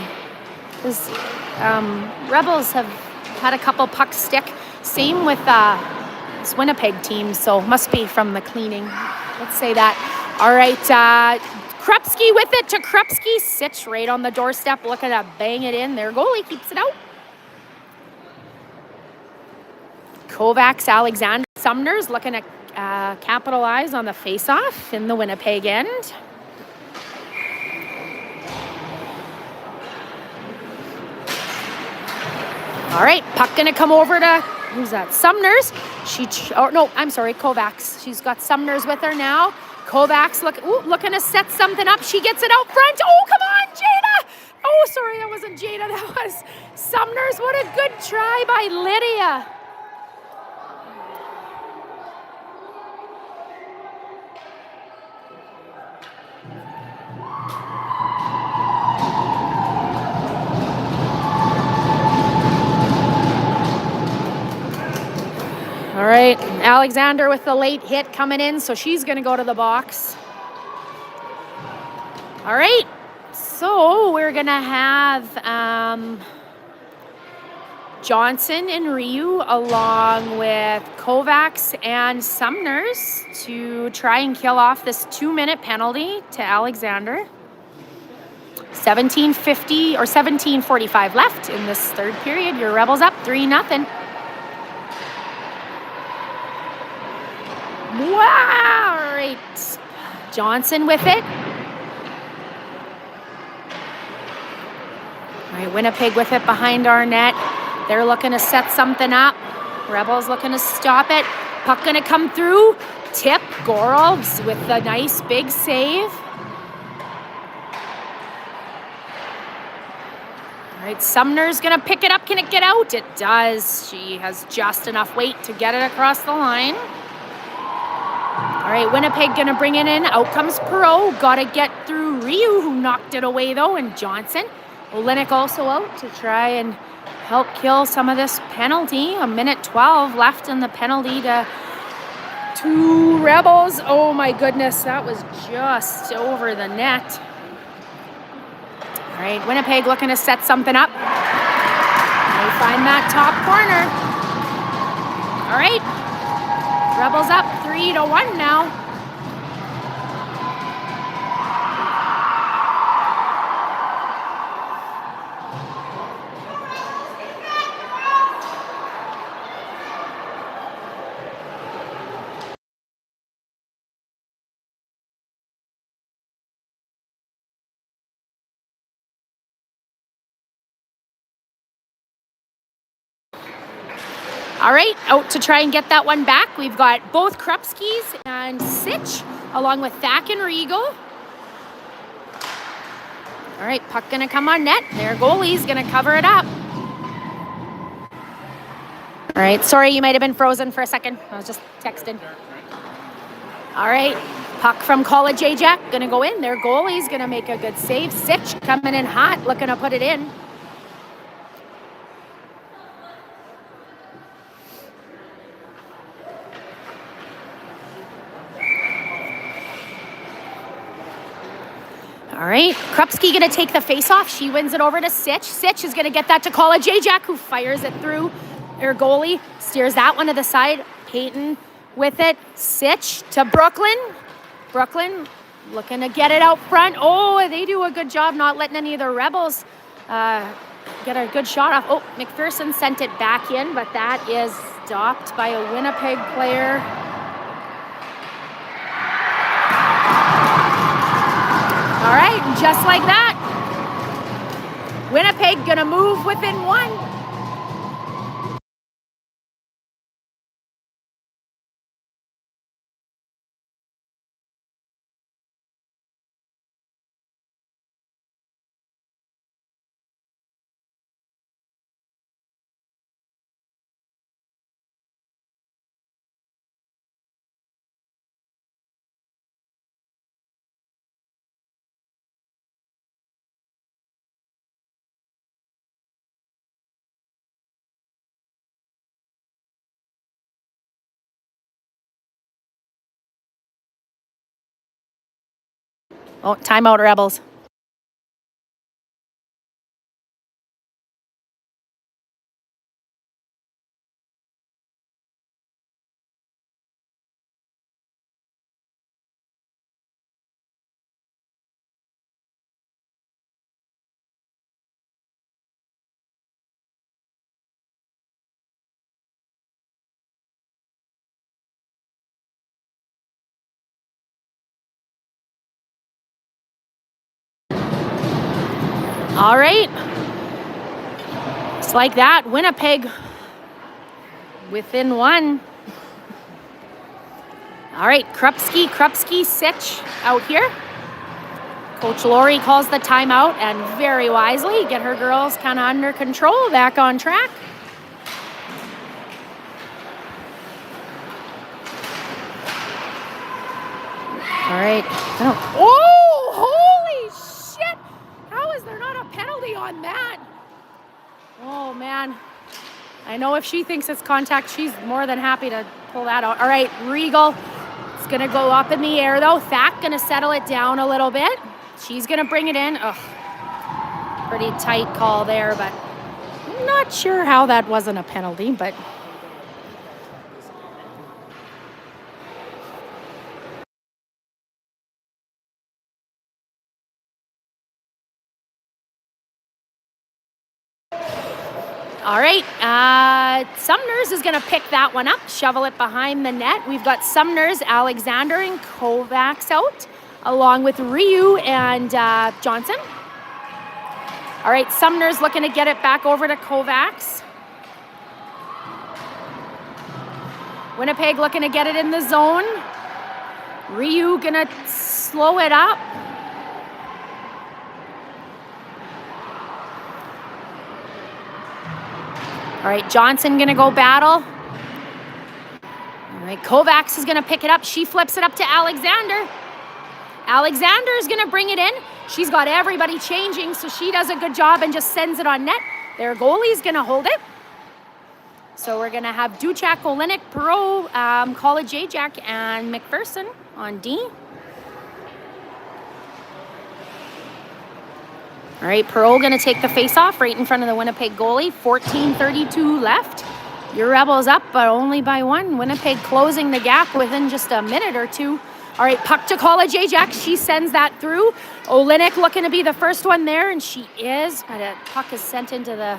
Because Rebels have had a couple pucks stick. Same with this Winnipeg team, so must be from the cleaning. Let's say that. All right, Krupski with it to Krupski. Sits right on the doorstep, looking to bang it in. Their goalie keeps it out. Kovacs, Alexander, Sumner's looking to capitalize on the face-off in the Winnipeg end. All right, puck gonna come over to, who's that? Sumner's. Kovacs. She's got Sumner's with her now. Kovacs looking to set something up. She gets it out front. Oh, come on, Jada. Oh, sorry, that wasn't Jada. That was Sumner's. What a good try by Lydia. All right, Alexander with the late hit coming in, so she's going to go to the box. All right, so we're going to have Johnson and Ryu along with Kovacs and Sumners to try and kill off this 2-minute penalty to Alexander. 17:50 or 17:45 left in this third period. Your Rebels up 3-0. Wow! All right. Johnson with it. All right, Winnipeg with it behind our net. They're looking to set something up. Rebels looking to stop it. Puck going to come through. Tip. Goral with the nice big save. All right, Sumner's going to pick it up. Can it get out? It does. She has just enough weight to get it across the line. All right, Winnipeg going to bring it in. Out comes Perot. Got to get through Ryu, who knocked it away, though, and Johnson. Olenek also out to try and help kill some of this penalty. 1:12 left in the penalty to 2 Rebels. Oh, my goodness. That was just over the net. All right, Winnipeg looking to set something up. They find that top corner. All right. Rebels up 3-1 now. All right, out to try and get that one back. We've got both Krupskis and Sitch, along with Thack and Regal. All right, puck gonna come on net. Their goalie's gonna cover it up. All right, sorry, you might have been frozen for a second. I was just texting. All right, puck from College Ajax gonna go in. Their goalie's gonna make a good save. Sitch coming in hot, looking to put it in. All right, Krupski gonna take the face-off. She wins it over to Sitch. Sitch is gonna get that to College Ajax, who fires it through. Their goalie steers that one to the side. Peyton with it. Sitch to Brooklyn. Brooklyn looking to get it out front. Oh, they do a good job not letting any of the Rebels get a good shot off. Oh, McPherson sent it back in, but that is stopped by a Winnipeg player. All right, and just like that, Winnipeg gonna move within one. Oh, timeout, Rebels. All right. Just like that, Winnipeg within one. All right, Krupski, Sitch out here. Coach Laurie calls the timeout, and very wisely get her girls kind of under control, back on track. All right. Oh, holy shit! How is there not a penalty on that? Oh, man. I know if she thinks it's contact, she's more than happy to pull that out. All right, Regal. It's going to go up in the air, though. Thack going to settle it down a little bit. She's going to bring it in. Ugh. Pretty tight call there, but I'm not sure how that wasn't a penalty, but... All right, Sumner's is going to pick that one up, shovel it behind the net. We've got Sumner's, Alexander, and Kovacs out, along with Ryu and Johnson. All right, Sumner's looking to get it back over to Kovacs. Winnipeg looking to get it in the zone. Ryu going to slow it up. All right, Johnson gonna go battle. All right, Kovacs is gonna pick it up. She flips it up to Alexander. Alexander is gonna bring it in. She's got everybody changing, so she does a good job and just sends it on net. Their goalie's gonna hold it. So we're gonna have Duchak, Olenek, Perot, College Ajax, and McPherson on D. All right, Perot going to take the face-off right in front of the Winnipeg goalie. 14:32 left. Your Rebels up, but only by one. Winnipeg closing the gap within just a minute or two. All right, puck to College Ajax. She sends that through. Olenek looking to be the first one there, and she is. But a puck is sent into the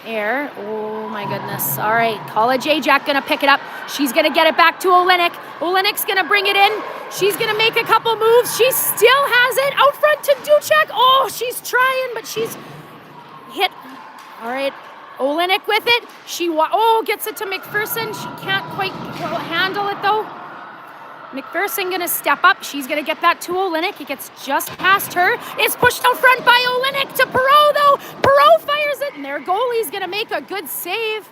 air. Oh, my goodness. All right, College Ajax going to pick it up. She's going to get it back to Olenek. Olenek's going to bring it in. She's going to make a couple moves. She still has it out front to Duchak. Oh, she's trying, but she's hit. All right, Olenek with it. Gets it to McPherson. She can't quite handle it though. McPherson gonna step up. She's gonna get that to Olenek. It gets just past her. It's pushed out front by Olenek to Perot though. Perot fires it and their goalie's gonna make a good save.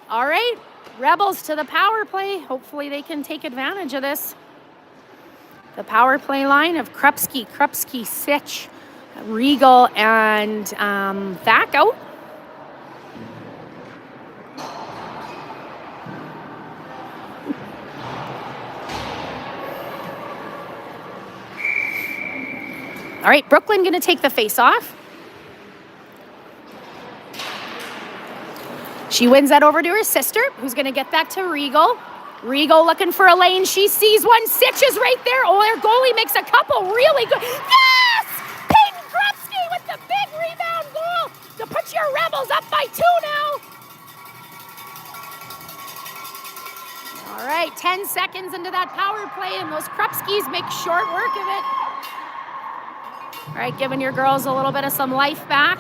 All right, Rebels to the power play. Hopefully they can take advantage of this. The power play line of Krupski, Sitch, Regal, and Thack out. All right, Brooklyn gonna take the face off. She wins that over to her sister, who's gonna get that to Regal. Regal looking for a lane. She sees one. Sitch is right there. Oh, their goalie makes a couple really good. Yes! Peyton Krupski with the big rebound goal to put your Rebels up by 2 now. All right, 10 seconds into that power play, and those Krupskis make short work of it. All right, giving your girls a little bit of some life back.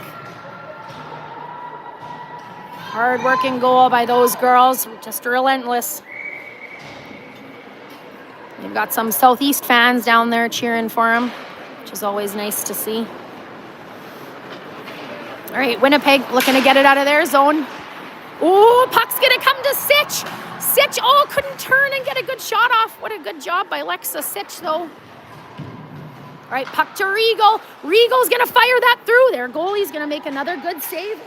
Hard-working goal by those girls, just relentless. They've got some Southeast fans down there cheering for them, which is always nice to see. All right, Winnipeg looking to get it out of their zone. Oh, puck's gonna come to Sitch. Sitch, couldn't turn and get a good shot off. What a good job by Lexa Sitch, though. All right, puck to Regal. Regal's gonna fire that through. Their goalie's gonna make another good save.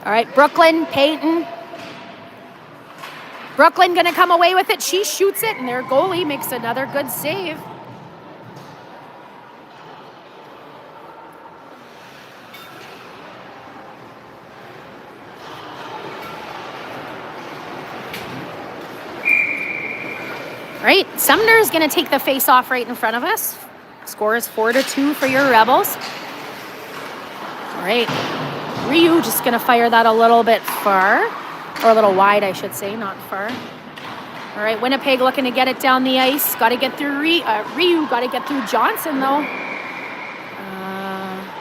All right, Brooklyn, Peyton. Brooklyn gonna come away with it. She shoots it, and their goalie makes another good save. All right, Sumner's gonna take the face off right in front of us. Score is 4-2 for your Rebels. All right, Ryu just gonna fire that a little bit far, or a little wide, I should say, not far. All right, Winnipeg looking to get it down the ice. Got to get through Ryu. Got to get through Johnson though.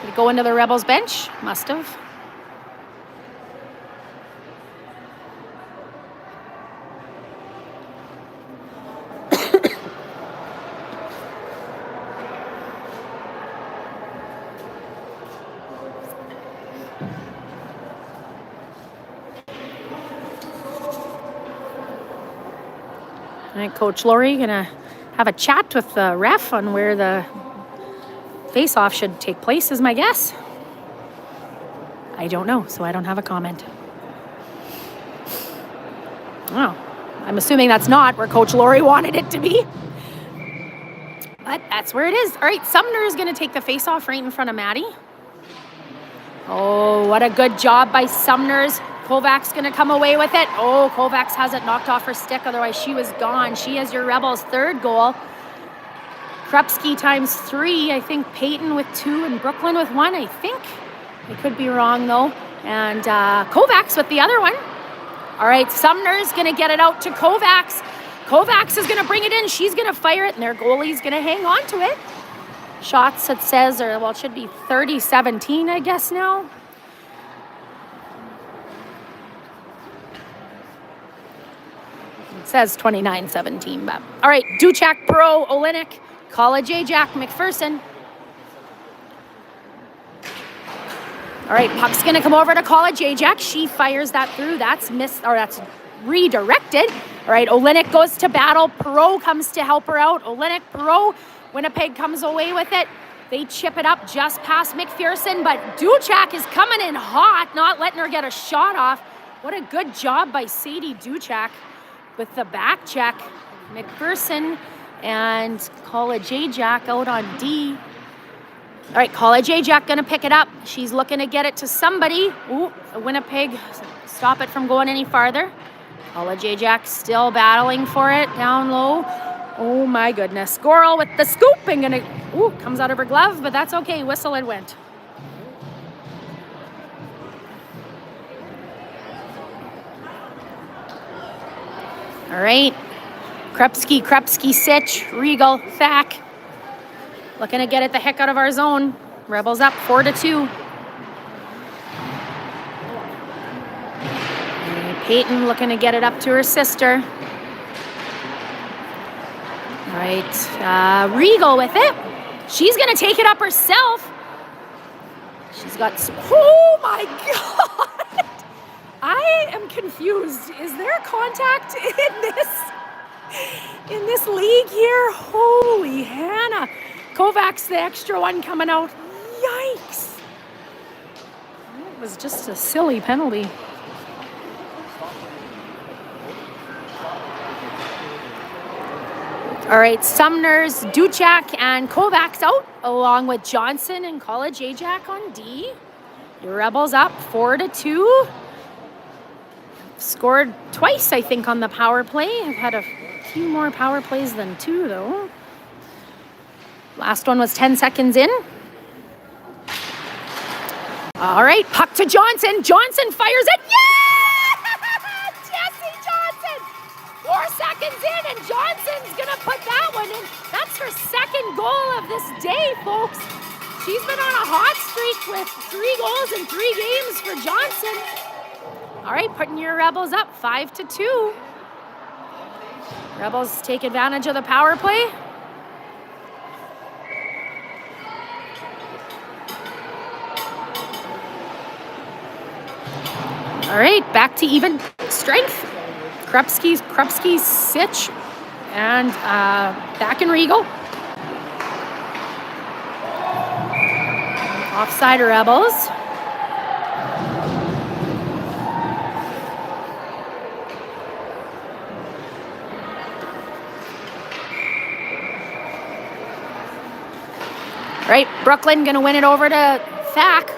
Did it go into the Rebels bench? Must have. All right, Coach Laurie gonna have a chat with the ref on where the face-off should take place, is my guess. I don't know, so I don't have a comment. Oh, I'm assuming that's not where Coach Laurie wanted it to be. But that's where it is. All right, Sumner is gonna take the face-off right in front of Maddie. Oh, what a good job by Sumner's. Kovacs gonna come away with it. Oh, Kovacs has it knocked off her stick, otherwise she was gone. She is your Rebels' third goal. Krupski times 3, I think Peyton with 2 and Brooklyn with 1, I think. I could be wrong though. And Kovacs with the other one. All right, Sumner's gonna get it out to Kovacs. Kovacs is gonna bring it in. She's gonna fire it, and their goalie's gonna hang on to it. Shots, it says, it should be 30-17, I guess now. It says 29-17, but all right, Duchak, Pro, Olenek, College Ajax, McPherson. All right, puck's gonna come over to College Ajax. She fires that through. That's redirected. All right, Olenek goes to battle. Perot comes to help her out. Olenek, Perot, Winnipeg comes away with it. They chip it up just past McPherson, but Duchak is coming in hot, not letting her get a shot off. What a good job by Sadie Duchak with the back check. McPherson and College Ajax out on D. All right, College Ajax gonna pick it up. She's looking to get it to somebody. Ooh, Winnipeg, stop it from going any farther. College Ajax still battling for it down low. Oh my goodness. Gorel with the scoop and gonna, comes out of her glove, but that's okay. Whistle it went. All right, Krupski, Sitch, Regal, Thack. Looking to get it the heck out of our zone. Rebels up 4-2. Peyton looking to get it up to her sister. All right, Regal with it. She's going to take it up herself. She's got, oh my God. I am confused. Is there contact in this league here? Holy Hannah. Kovacs, the extra one coming out. Yikes. It was just a silly penalty. All right, Sumner's, Duchak, and Kovacs out, along with Johnson and College Ajax on D. Your Rebels up 4-2. Scored twice, I think, on the power play. I've had a few more power plays than 2, though. Last one was 10 seconds in. All right, puck to Johnson. Johnson fires it. Yeah! Jesse Johnson! 4 seconds in, and Johnson's going to put that one in. That's her second goal of this day, folks. She's been on a hot streak with 3 goals in 3 games for Johnson. All right, putting your Rebels up 5-2. Rebels take advantage of the power play. All right, back to even strength. Krupski, Sitch, and back in Regal. Offside Rebels. All right, Brooklyn gonna win it over to Thack.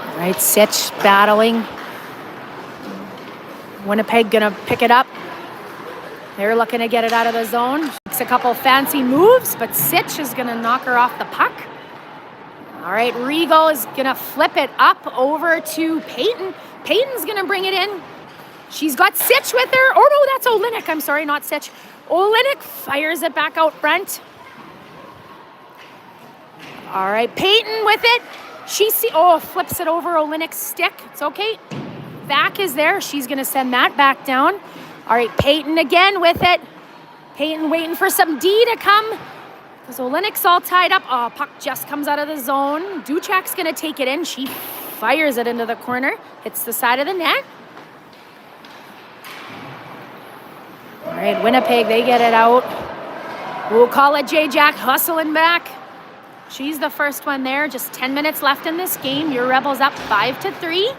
All right, Sitch battling. Winnipeg gonna pick it up. They're looking to get it out of the zone. Makes a couple fancy moves, but Sitch is gonna knock her off the puck. All right, Regal is gonna flip it up over to Peyton. Peyton's gonna bring it in. She's got Sitch with her. Oh no, that's Olenek. I'm sorry, not Sitch. Olenek fires it back out front. All right, Peyton with it. Flips it over Olenek's stick. It's okay. Thack is there. She's going to send that back down. All right, Peyton again with it. Peyton waiting for some D to come because Olenek's all tied up. Oh, puck just comes out of the zone. Duchak's going to take it in. She fires it into the corner. Hits the side of the net. All right, Winnipeg, they get it out. We'll call it J-Jack hustling back. She's the first one there. Just 10 minutes left in this game. Your Rebels up 5-3.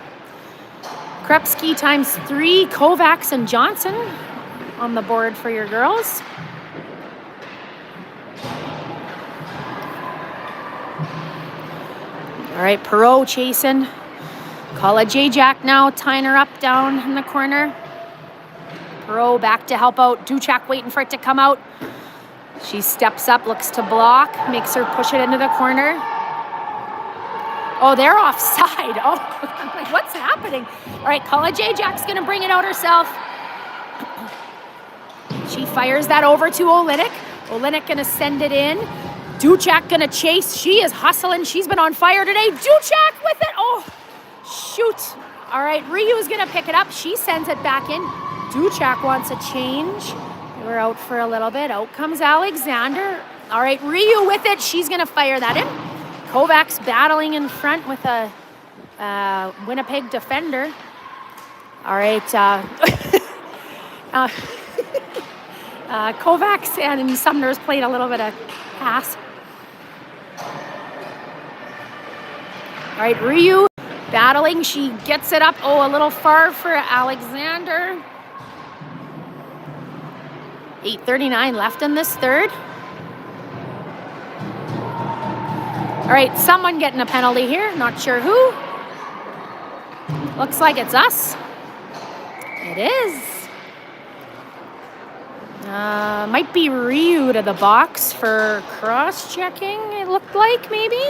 Krupski times 3. Kovacs and Johnson on the board for your girls. All right, Perot chasing. Call it J-Jack now, tying her up down in the corner. Perot back to help out. Duchak waiting for it to come out. She steps up, looks to block, makes her push it into the corner. Oh, they're offside. Oh, I'm like, what's happening? All right, College Ajax gonna bring it out herself. She fires that over to Olenek. Olenek gonna send it in. Duchak gonna chase. She is hustling. She's been on fire today. Duchak with it. Oh, shoot. All right, Ryu's gonna pick it up. She sends it back in. Duchak wants a change. We're out for a little bit. Out comes Alexander. All right, Ryu with it. She's going to fire that in. Kovacs battling in front with a Winnipeg defender. All right. Kovacs and Sumner's played a little bit of pass. All right, Ryu battling. She gets it up. Oh, a little far for Alexander. 8:39 left in this third. All right, someone getting a penalty here. Not sure who. Looks like it's us. It is. Might be Ryu to the box for cross-checking, it looked like, maybe.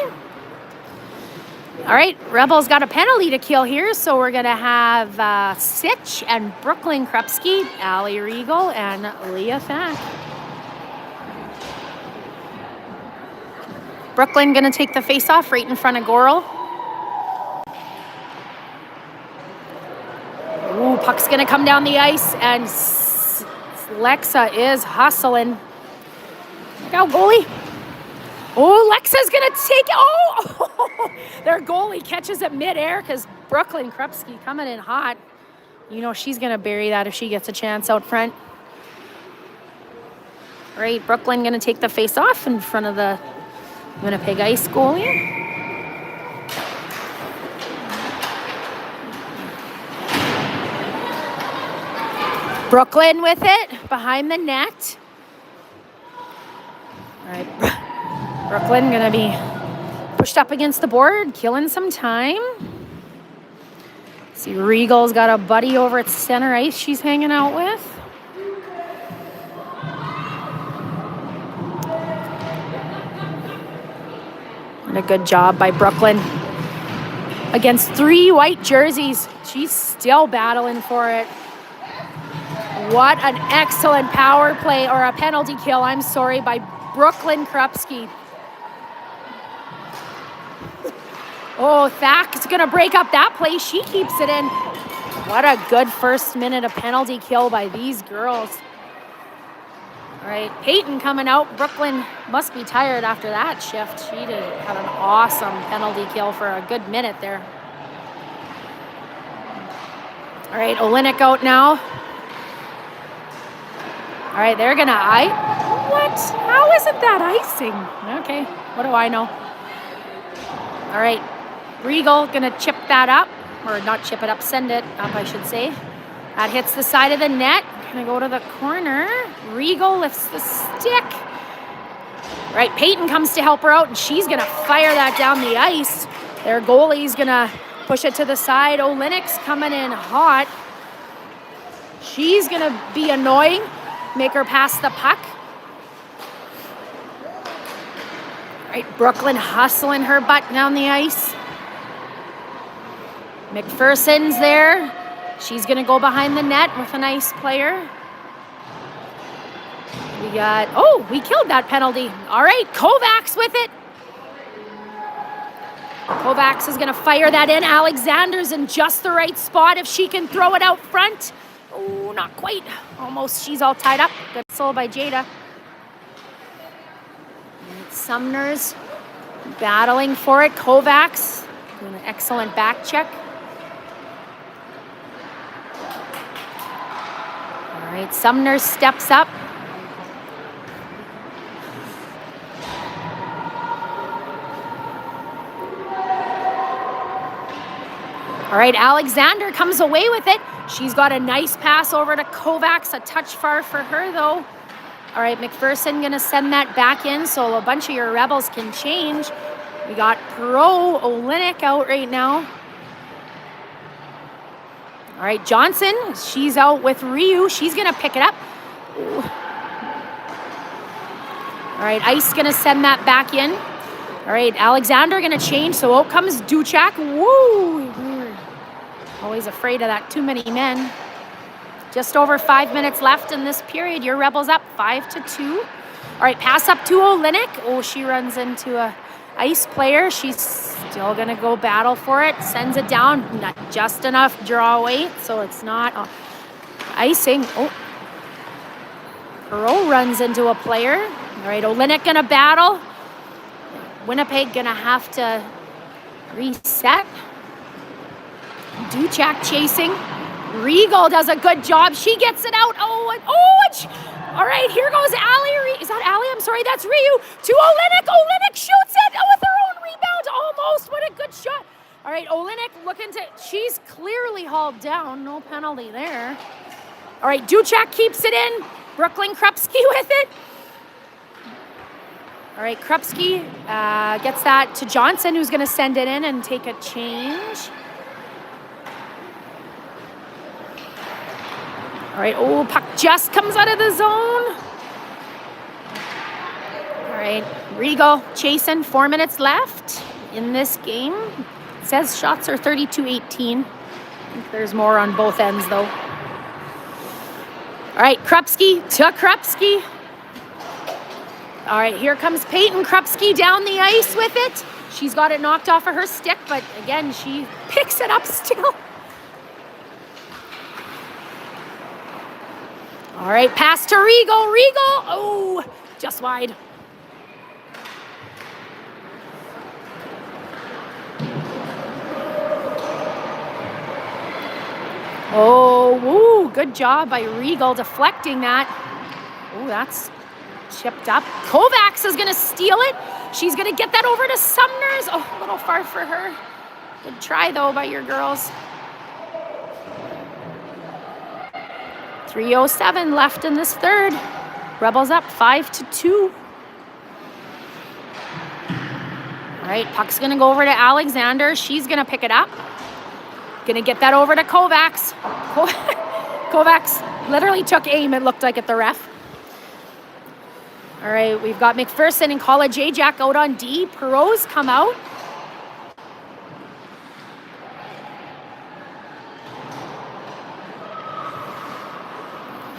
All right, Rebels got a penalty to kill here, so we're going to have Sitch and Brooklyn Krupski, Allie Regal, and Leah Thack. Brooklyn going to take the face-off right in front of Goral. Ooh, puck's going to come down the ice, and Lexa is hustling. Look out, goalie. Oh, Lexa's going to take it. Oh, their goalie catches it midair because Brooklyn Krupski coming in hot. You know she's going to bury that if she gets a chance out front. All right, Brooklyn going to take the face-off in front of the Winnipeg Ice goalie. Brooklyn with it behind the net. All right. Brooklyn gonna be pushed up against the board, killing some time. See, Regal's got a buddy over at center ice she's hanging out with. And a good job by Brooklyn. Against 3 white jerseys, she's still battling for it. What an excellent power play, or a penalty kill, I'm sorry, by Brooklyn Krupski. Oh, Thack's going to break up that play. She keeps it in. What a good first minute of penalty kill by these girls. All right, Peyton coming out. Brooklyn must be tired after that shift. She had an awesome penalty kill for a good minute there. All right, Olenek out now. All right, they're going to What? How isn't that icing? Okay, what do I know? All right. Regal gonna chip that up, or not chip it up, send it up, I should say. That hits the side of the net. Gonna go to the corner. Regal lifts the stick. Right, Peyton comes to help her out, and she's gonna fire that down the ice. Their goalie's gonna push it to the side. Olenek's coming in hot. She's gonna be annoying, make her pass the puck. Right, Brooklyn hustling her butt down the ice. McPherson's there. She's going to go behind the net with a nice player. We killed that penalty. All right, Kovacs with it. Kovacs is going to fire that in. Alexander's in just the right spot if she can throw it out front. Oh, not quite. Almost. She's all tied up. Good soul by Jada. Sumner's battling for it. Kovacs doing an excellent back check. All right, Sumner steps up. All right, Alexander comes away with it. She's got a nice pass over to Kovacs, a touch far for her though. All right, McPherson gonna send that back in so a bunch of your Rebels can change. We got Pro Olenek out right now. All right, Johnson, she's out with Ryu. She's gonna pick it up. Ooh. All right, Ice gonna send that back in. All right, Alexander gonna change, so out comes Duchak. Woo! Always afraid of that, too many men. Just over 5 minutes left in this period. Your Rebels up 5-2. All right, pass up to Olenek. Oh, she runs into a Ice player. She's still gonna go battle for it. Sends it down, not just enough draw weight, so it's not icing. Oh, Perot runs into a player. All right, Olenek gonna battle. Winnipeg gonna have to reset. Duchak chasing. Regal does a good job. She gets it out. All right, here goes Allie. Is that Allie? I'm sorry, that's Ryu. To Olenek. Olenek shoots it with her own rebound. Almost. What a good shot. All right, Olenek looking to... She's clearly hauled down. No penalty there. All right, Duchak keeps it in. Brooklyn Krupski with it. All right, Krupski gets that to Johnson, who's going to send it in and take a change. All right, puck just comes out of the zone. All right, Regal chasing, 4 minutes left in this game. says shots are 32-18. I think there's more on both ends, though. All right, Krupski to Krupski. All right, here comes Peyton Krupski down the ice with it. She's got it knocked off of her stick, but again, she picks it up still. All right, pass to Regal. Regal, oh, just wide. Oh, woo, good job by Regal deflecting that. Oh, that's chipped up. Kovacs is going to steal it. She's going to get that over to Sumners. Oh, a little far for her. Good try, though, by your girls. 3:07 left in this third. Rebels up 5-2. All right, puck's going to go over to Alexander. She's going to pick it up. Going to get that over to Kovacs. Kovacs literally took aim, it looked like, at the ref. All right, we've got McPherson and College Ajax out on D. Perot's come out.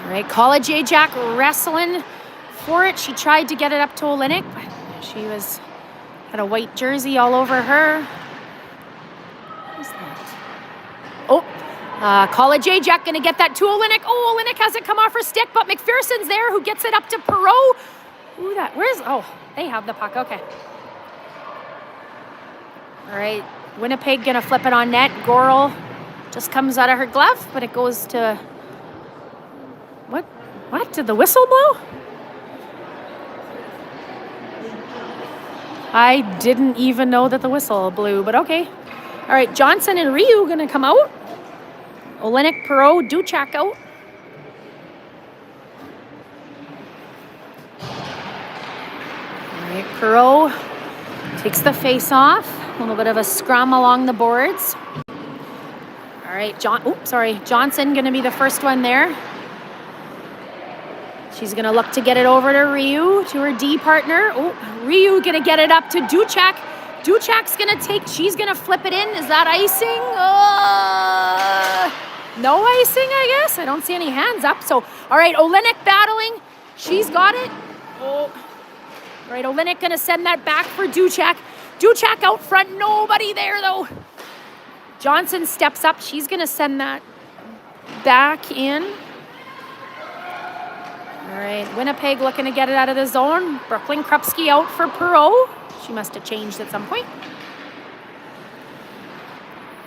All right, College Ajax wrestling for it. She tried to get it up to Olenek, but she had a white jersey all over her. Who's that? Oh, College Ajax going to get that to Olenek. Oh, Olenek hasn't come off her stick, but McPherson's there who gets it up to Perot. Ooh, they have the puck, okay. All right, Winnipeg going to flip it on net. Gorel just comes out of her glove, but it goes to... What? Did the whistle blow? I didn't even know that the whistle blew, but okay. All right, Johnson and Ryu going to come out. Olenek, Perot, Duchak out. All right, Perot takes the face off. A little bit of a scrum along the boards. All right, Johnson going to be the first one there. She's going to look to get it over to Ryu, to her D partner. Oh, Ryu going to get it up to Duchak. Duchak's going to she's going to flip it in. Is that icing? No icing, I guess. I don't see any hands up. So, all right, Olenek battling. She's got it. Oh. All right, Olenek going to send that back for Duchak. Duchak out front. Nobody there, though. Johnson steps up. She's going to send that back in. All right, Winnipeg looking to get it out of the zone. Brooklyn Krupski out for Perot. She must have changed at some point.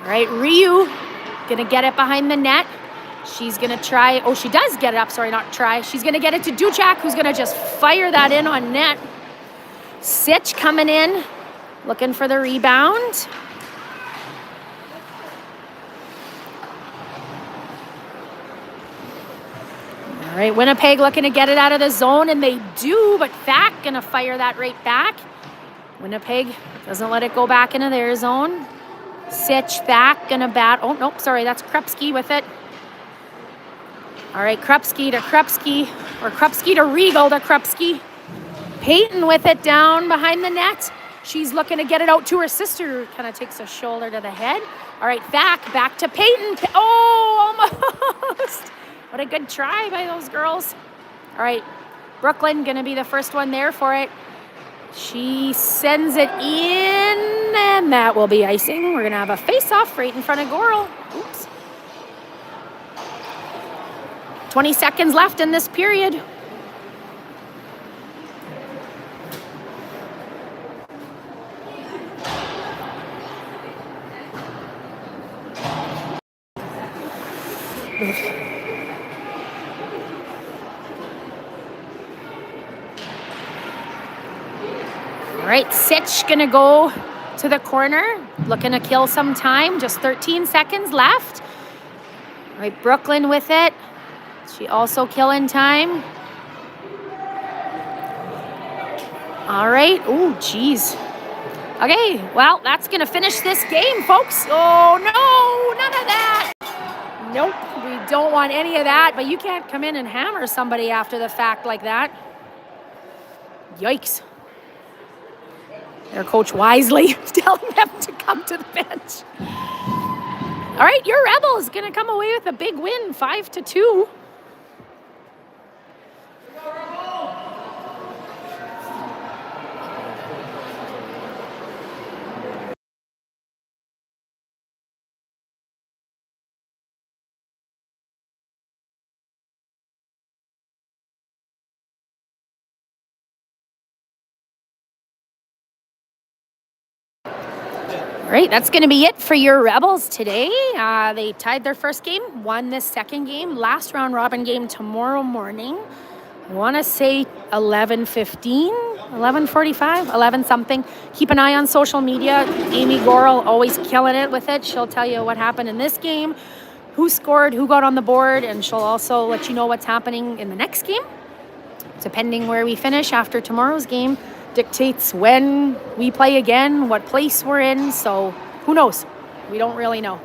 All right, Ryu gonna get it behind the net. She's gonna try, she does get it up, sorry, not try. She's gonna get it to Duchak, who's gonna just fire that in on net. Sitch coming in, looking for the rebound. All right, Winnipeg looking to get it out of the zone, and they do, but Thack gonna fire that right back. Winnipeg doesn't let it go back into their zone. Sitch, Thack gonna bat. Oh, nope, sorry, that's Krupski with it. All right, Krupski to Krupski, or Krupski to Regal to Krupski. Peyton with it down behind the net. She's looking to get it out to her sister, kind of takes a shoulder to the head. All right, Thack back to Peyton. Oh, almost. What a good try by those girls. All right, Brooklyn gonna be the first one there for it. She sends it in, and that will be icing. We're gonna have a face-off right in front of Gorel. Oops. 20 seconds left in this period. All right, Sitch gonna go to the corner, looking to kill some time. Just 13 seconds left. All right, Brooklyn with it. She also killing time. All right, oh, geez. Okay, well, that's gonna finish this game, folks. Oh, no, none of that. Nope, we don't want any of that, but you can't come in and hammer somebody after the fact like that. Yikes. Their coach wisely telling them to come to the bench. All right, your Rebels going to come away with a big win, 5-2. All right, that's going to be it for your Rebels today. They tied their first game, won this second game, last round robin game tomorrow morning. I want to say 11:15, 11:45, 11 something. Keep an eye on social media. Amy Gorel always killing it with it. She'll tell you what happened in this game, who scored, who got on the board, and she'll also let you know what's happening in the next game. Depending where we finish after tomorrow's game dictates when we play again, what place we're in. So who knows? We don't really know.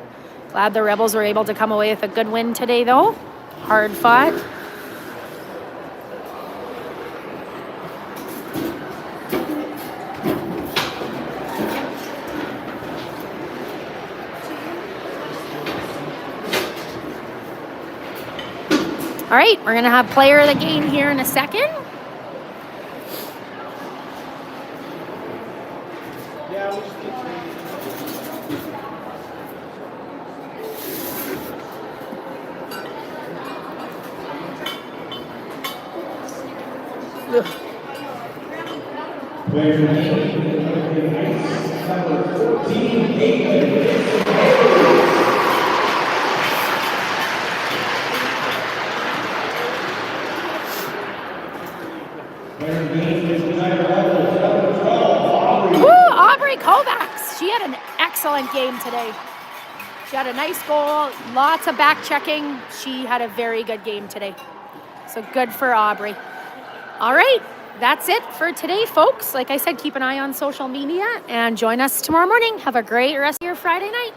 Glad the Rebels were able to come away with a good win today, though. Hard fought. All right, we're going to have player of the game here in a second. WPG Ice, number 14, Aubrey Kovacs. She had an excellent game today. She had a nice goal, lots of back checking. She had a very good game today. So good for Aubrey. All right, that's it for today, folks. Like I said, keep an eye on social media and join us tomorrow morning. Have a great rest of your Friday night.